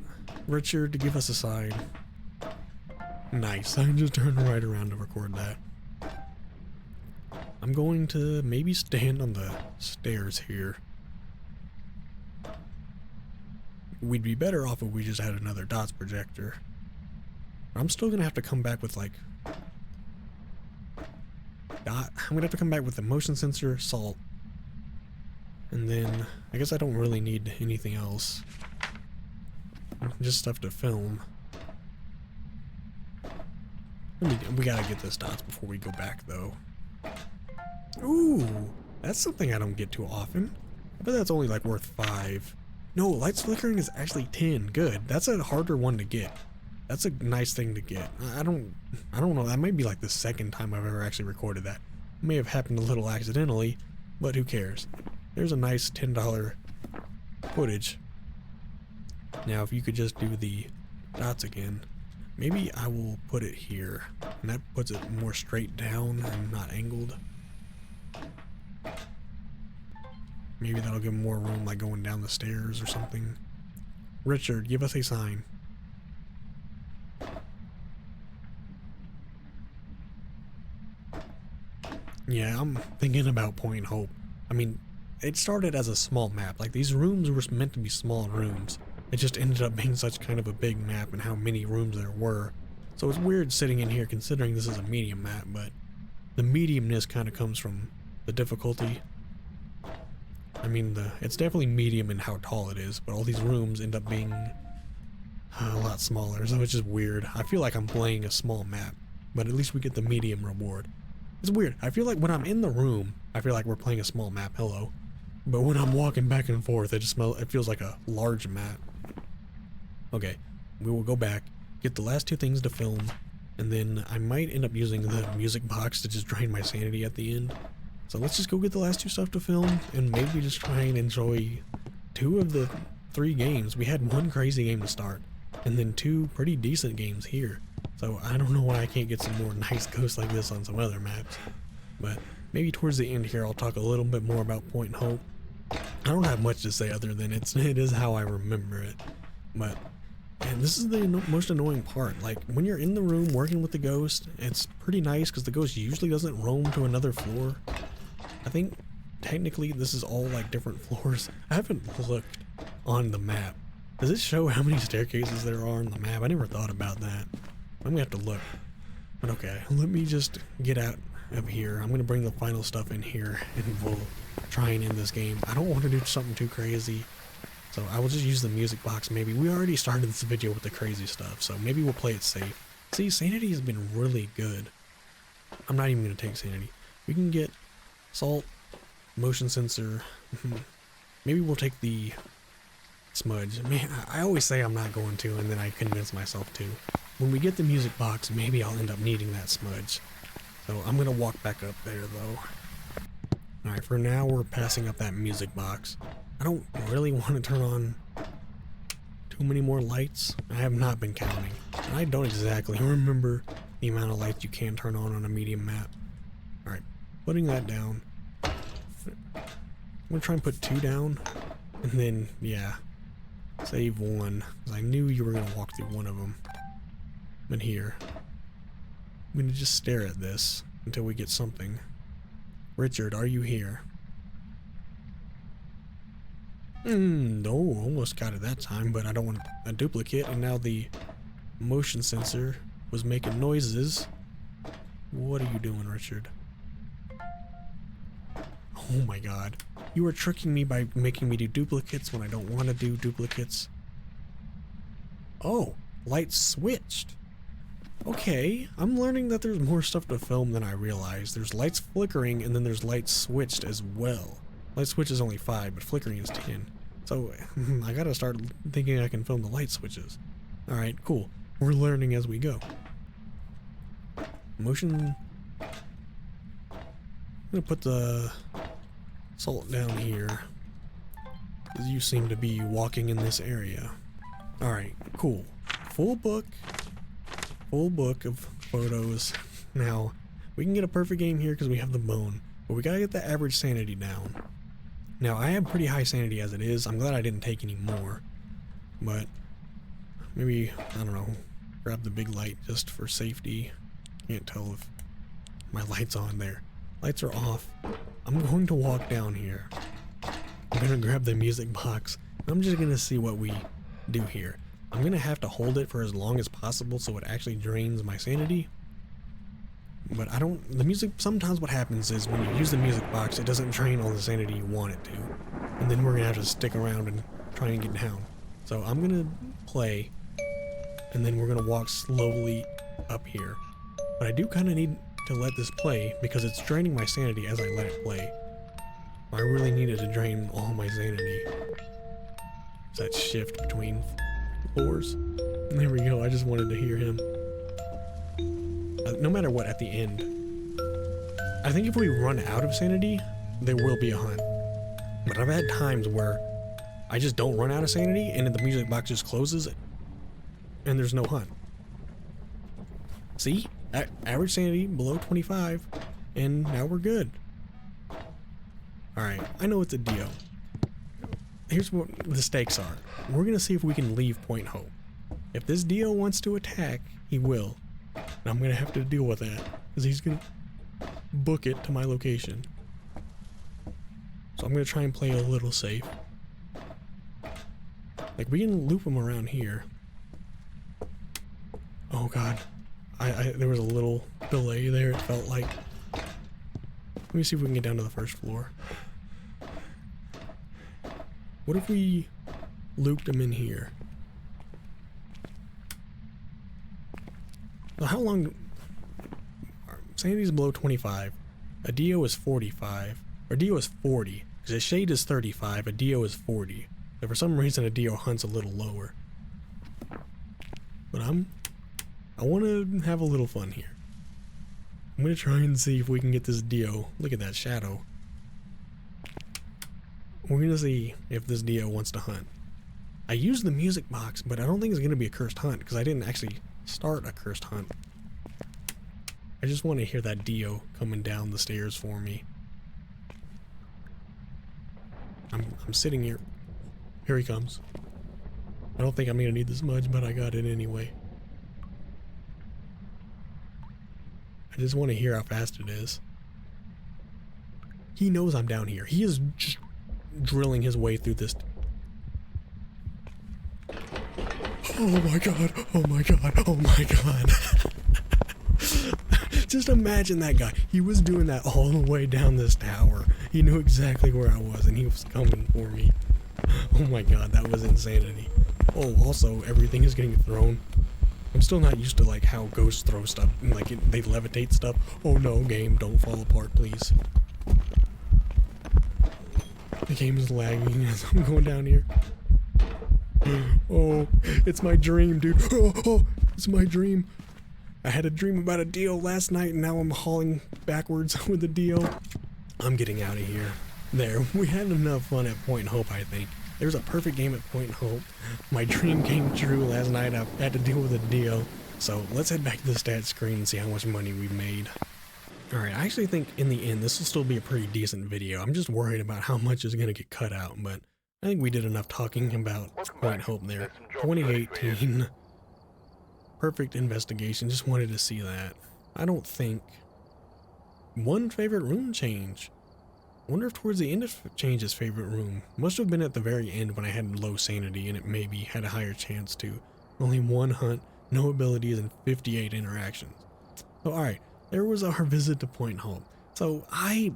Richard, give us a sign. Nice, I just turned right around to record that. I'm going to maybe stand on the stairs here. We'd be better off if we just had another dots projector. I'm still gonna have to come back with like... I'm gonna have to come back with the motion sensor, salt, and then I guess I don't really need anything else. Just stuff to film. We gotta get this dots before we go back though. Ooh, that's something I don't get too often. But that's only like worth 5. No, lights flickering is actually 10. Good. That's a harder one to get. That's a nice thing to get. I don't know. That might be like the second time I've ever actually recorded that. It may have happened a little accidentally, but who cares? There's a nice $10 footage. Now, if you could just do the dots again, maybe I will put it here, and that puts it more straight down and not angled. Maybe that'll give more room, like going down the stairs or something. Richard, give us a sign. Yeah, I'm thinking about Point Hope. I mean, it started as a small map. Like, these rooms were meant to be small rooms. It just ended up being such kind of a big map and how many rooms there were. So it's weird sitting in here considering this is a medium map, but the mediumness kind of comes from the difficulty. I mean, it's definitely medium in how tall it is, but all these rooms end up being a lot smaller, so it's just weird. I feel like I'm playing a small map, but at least we get the medium reward. It's weird. I feel like when I'm in the room, I feel like we're playing a small map, hello. But when I'm walking back and forth, it feels like a large map. Okay, we will go back, get the last two things to film, and then I might end up using the music box to just drain my sanity at the end. So let's just go get the last two stuff to film, and maybe just try and enjoy 2 of the 3 games. We had 1 crazy game to start, and then 2 pretty decent games here. So I don't know why I can't get some more nice ghosts like this on some other maps. But maybe towards the end here I'll talk a little bit more about Point Hope. I don't have much to say other than it is how I remember it. But, and this is the most annoying part. Like, when you're in the room working with the ghost, it's pretty nice because the ghost usually doesn't roam to another floor. I think technically this is all like different floors. I haven't looked on the map. Does it show how many staircases there are on the map? I never thought about that. I'm gonna have to look. But okay, let me just get out of here. I'm gonna bring the final stuff in here and we'll try and end this game. I don't want to do something too crazy, so I will just use the music box maybe. We already started this video with the crazy stuff, so maybe we'll play it safe. See, sanity has been really good. I'm not even gonna take sanity. We can get salt, motion sensor. Maybe we'll take the smudge. Man, I always say I'm not going to, and then I convince myself to. When we get the music box, maybe I'll end up needing that smudge. So I'm gonna walk back up there though. Alright, for now we're passing up that music box. I don't really want to turn on too many more lights. I have not been counting. I don't exactly remember the amount of lights you can turn on a medium map. Alright, putting that down. I'm gonna try and put 2 down, and then, yeah, save 1, because I knew you were gonna walk through one of them. But here, I'm gonna just stare at this until we get something. Richard, are you here? No, almost got it that time, but I don't want a duplicate, and now the motion sensor was making noises. What are you doing, Richard? Oh my god. You are tricking me by making me do duplicates when I don't want to do duplicates. Oh, lights switched. Okay, I'm learning that there's more stuff to film than I realized. There's lights flickering and then there's lights switched as well. Light switch is only 5, but flickering is 10. So, I gotta start thinking I can film the light switches. Alright, cool. We're learning as we go. Motion... I'm gonna put the salt down here, because you seem to be walking in this area. Alright, cool. Full book of photos. Now, we can get a perfect game here because we have the bone, but we gotta get the average sanity down. Now, I have pretty high sanity as it is. I'm glad I didn't take any more, but maybe, I don't know, grab the big light just for safety. Can't tell if my light's on there. Lights are off. I'm going to walk down here. I'm gonna grab the music box. I'm just gonna see what we do here. I'm gonna have to hold it for as long as possible so it actually drains my sanity. But the music, sometimes what happens is when you use the music box, it doesn't drain all the sanity you want it to. And then we're gonna have to stick around and try and get down. So I'm gonna play, and then we're gonna walk slowly up here. But I do kinda need to let this play because it's draining my sanity as I let it play. I really needed to drain all my sanity. that shift between floors. There we go. I just wanted to hear him. No matter what, at the end, I think if we run out of sanity, there will be a hunt. But I've had times where I just don't run out of sanity and then the music box just closes and there's no hunt. See? Average sanity below 25 and now we're good. Alright, I know it's a Dio. Here's what the stakes are. We're gonna see if we can leave Point Hope. If this Dio wants to attack, he will. And I'm gonna have to deal with that because he's gonna book it to my location. So I'm gonna try and play a little safe. Like, we can loop him around here. Oh god. There was a little delay there, it felt like. Let me see if we can get down to the first floor. What if we looped him in here? So how long... Sanity's below 25. A Dio is 45. Or Dio is 40. Because a Shade is 35. A Dio is 40. So for some reason a Dio hunts a little lower. But I want to have a little fun here. I'm going to try and see if we can get this Dio. Look at that shadow. We're going to see if this Dio wants to hunt. I used the music box, but I don't think it's going to be a cursed hunt because I didn't actually start a cursed hunt. I just want to hear that Dio coming down the stairs for me. I'm sitting here. Here he comes. I don't think I'm going to need this much, but I got it anyway. I just want to hear how fast it is. He knows I'm down here. He is just drilling his way through this. Oh my god, oh my god, oh my god. Just imagine that guy. He was doing that all the way down this tower. He knew exactly where I was and he was coming for me. Oh my god, that was insanity. Oh, also, everything is getting thrown. I'm still not used to like how ghosts throw stuff, like they levitate stuff. Oh no, game, don't fall apart, please. The game is lagging as I'm going down here. Oh, it's my dream, dude. Oh, it's my dream. I had a dream about a Dio last night and now I'm hauling backwards with a Dio. I'm getting out of here. There, we had enough fun at Point Hope, I think. There was a perfect game at Point Hope. My dream came true last night. I had to deal with a Dio. So let's head back to the stats screen and see how much money we've made. Alright, I actually think in the end this will still be a pretty decent video. I'm just worried about how much is going to get cut out, but I think we did enough talking about Point Hope there. 2018. Perfect investigation. Just wanted to see that. I don't think... One favorite room change. I wonder if towards the end of Change's favorite room. Must have been at the very end when I had low sanity and it maybe had a higher chance to. Only one hunt, no abilities, and 58 interactions. So alright, there was our visit to Point Hope. So I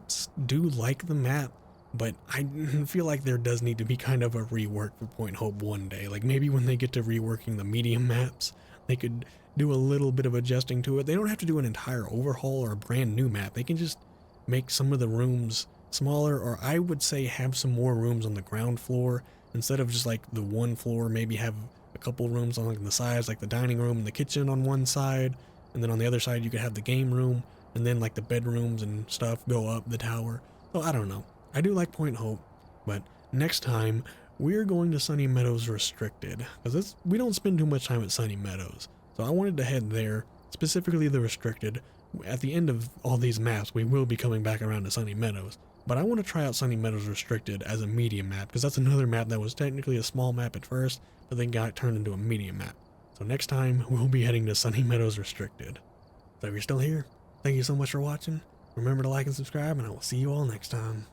do like the map, but I feel like there does need to be kind of a rework for Point Hope one day. Like maybe when they get to reworking the medium maps, they could do a little bit of adjusting to it. They don't have to do an entire overhaul or a brand new map. They can just make some of the rooms smaller, or I would say have some more rooms on the ground floor instead of just like the one floor. Maybe have a couple rooms on like the sides, like the dining room and the kitchen on one side, and then on the other side you could have the game room, and then like the bedrooms and stuff go up the tower. So I don't know. I do like Point Hope, but next time we're going to Sunny Meadows Restricted because we don't spend too much time at Sunny Meadows. So I wanted to head there, specifically the Restricted. At the end of all these maps, we will be coming back around to Sunny Meadows. But I want to try out Sunny Meadows Restricted as a medium map, because that's another map that was technically a small map at first, but then got turned into a medium map. So next time, we'll be heading to Sunny Meadows Restricted. So if you're still here, thank you so much for watching. Remember to like and subscribe, and I will see you all next time.